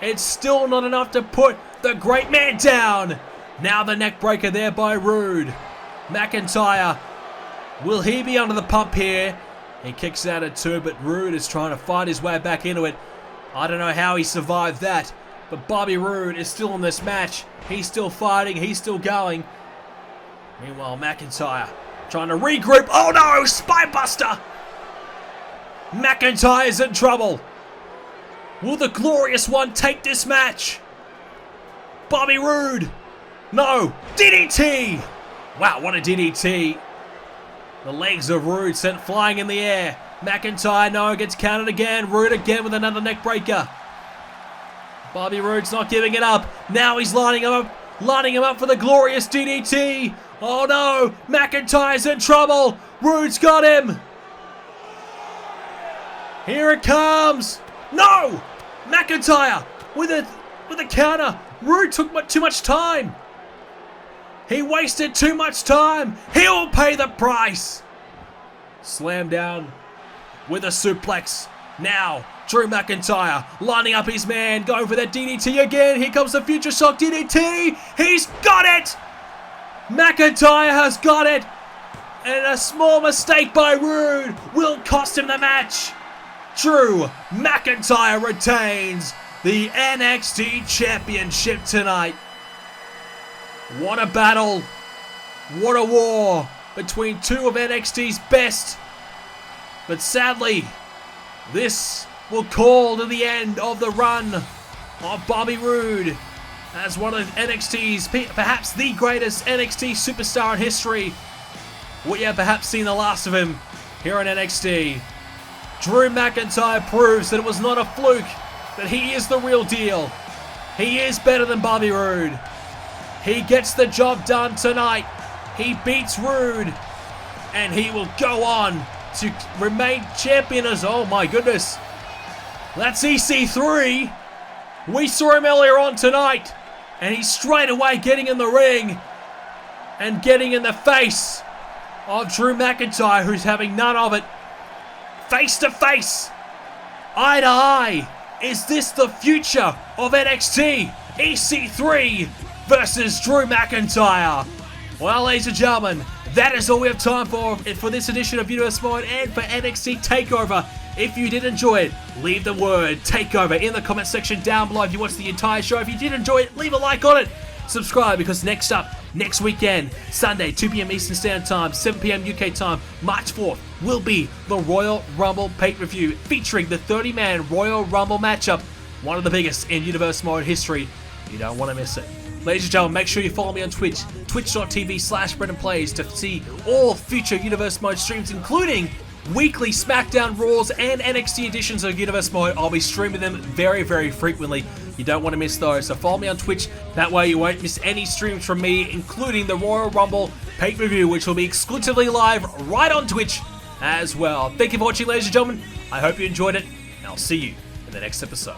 It's still not enough to put the great man down. Now the neck breaker there by Roode. McIntyre, will he be under the pump here? He kicks out at 2, but Roode is trying to fight his way back into it. I don't know how he survived that, but Bobby Roode is still in this match. He's still fighting, he's still going. Meanwhile, McIntyre trying to regroup. Oh no, Spinebuster! McIntyre's in trouble. Will the Glorious One take this match? Bobby Roode. No, DDT! Wow, what a DDT. The legs of Roode sent flying in the air. McIntyre, no, gets counted again. Roode again with another neck breaker. Bobby Roode's not giving it up. Now he's lining him up for the glorious DDT. Oh no, McIntyre's in trouble. Roode's got him. Here it comes. No, McIntyre with a counter. Roode took too much time. He wasted too much time. He will pay the price. Slam down with a suplex. Now, Drew McIntyre lining up his man, going for that DDT again. Here comes the Future Shock DDT. He's got it. McIntyre has got it. And a small mistake by Roode will cost him the match. Drew McIntyre retains the NXT Championship tonight. What a battle. What a war between 2 of NXT's best. But sadly, this will call to the end of the run of Bobby Roode as one of NXT's, perhaps the greatest NXT superstar in history. We have perhaps seen the last of him here on NXT. Drew McIntyre proves that it was not a fluke, that he is the real deal. He is better than Bobby Roode. He gets the job done tonight. He beats Roode, and he will go on to remain champion as, oh my goodness, that's EC3. We saw him earlier on tonight, and he's straight away getting in the ring and getting in the face of Drew McIntyre, who's having none of it. Face to face, eye to eye. Is this the future of NXT? EC3 versus Drew McIntyre. Well, ladies and gentlemen, that is all we have time for this edition of Universe Mode and for NXT Takeover. If you did enjoy it, leave the word Takeover in the comment section down below if you watched the entire show. If you did enjoy it, leave a like on it. Subscribe, because next up, next weekend, Sunday, 2 p.m. Eastern Standard Time, 7 p.m. UK time, March 4th, will be the Royal Rumble pay-per-view featuring the 30-man Royal Rumble matchup, one of the biggest in Universe Mode history. You don't want to miss it. Ladies and gentlemen, make sure you follow me on Twitch, twitch.tv/BrendenPlayz, to see all future Universe Mode streams, including weekly SmackDown Raws and NXT editions of Universe Mode. I'll be streaming them very, very frequently. You don't want to miss those, so follow me on Twitch. That way you won't miss any streams from me, including the Royal Rumble pay-per-view, which will be exclusively live right on Twitch as well. Thank you for watching, ladies and gentlemen. I hope you enjoyed it, and I'll see you in the next episode.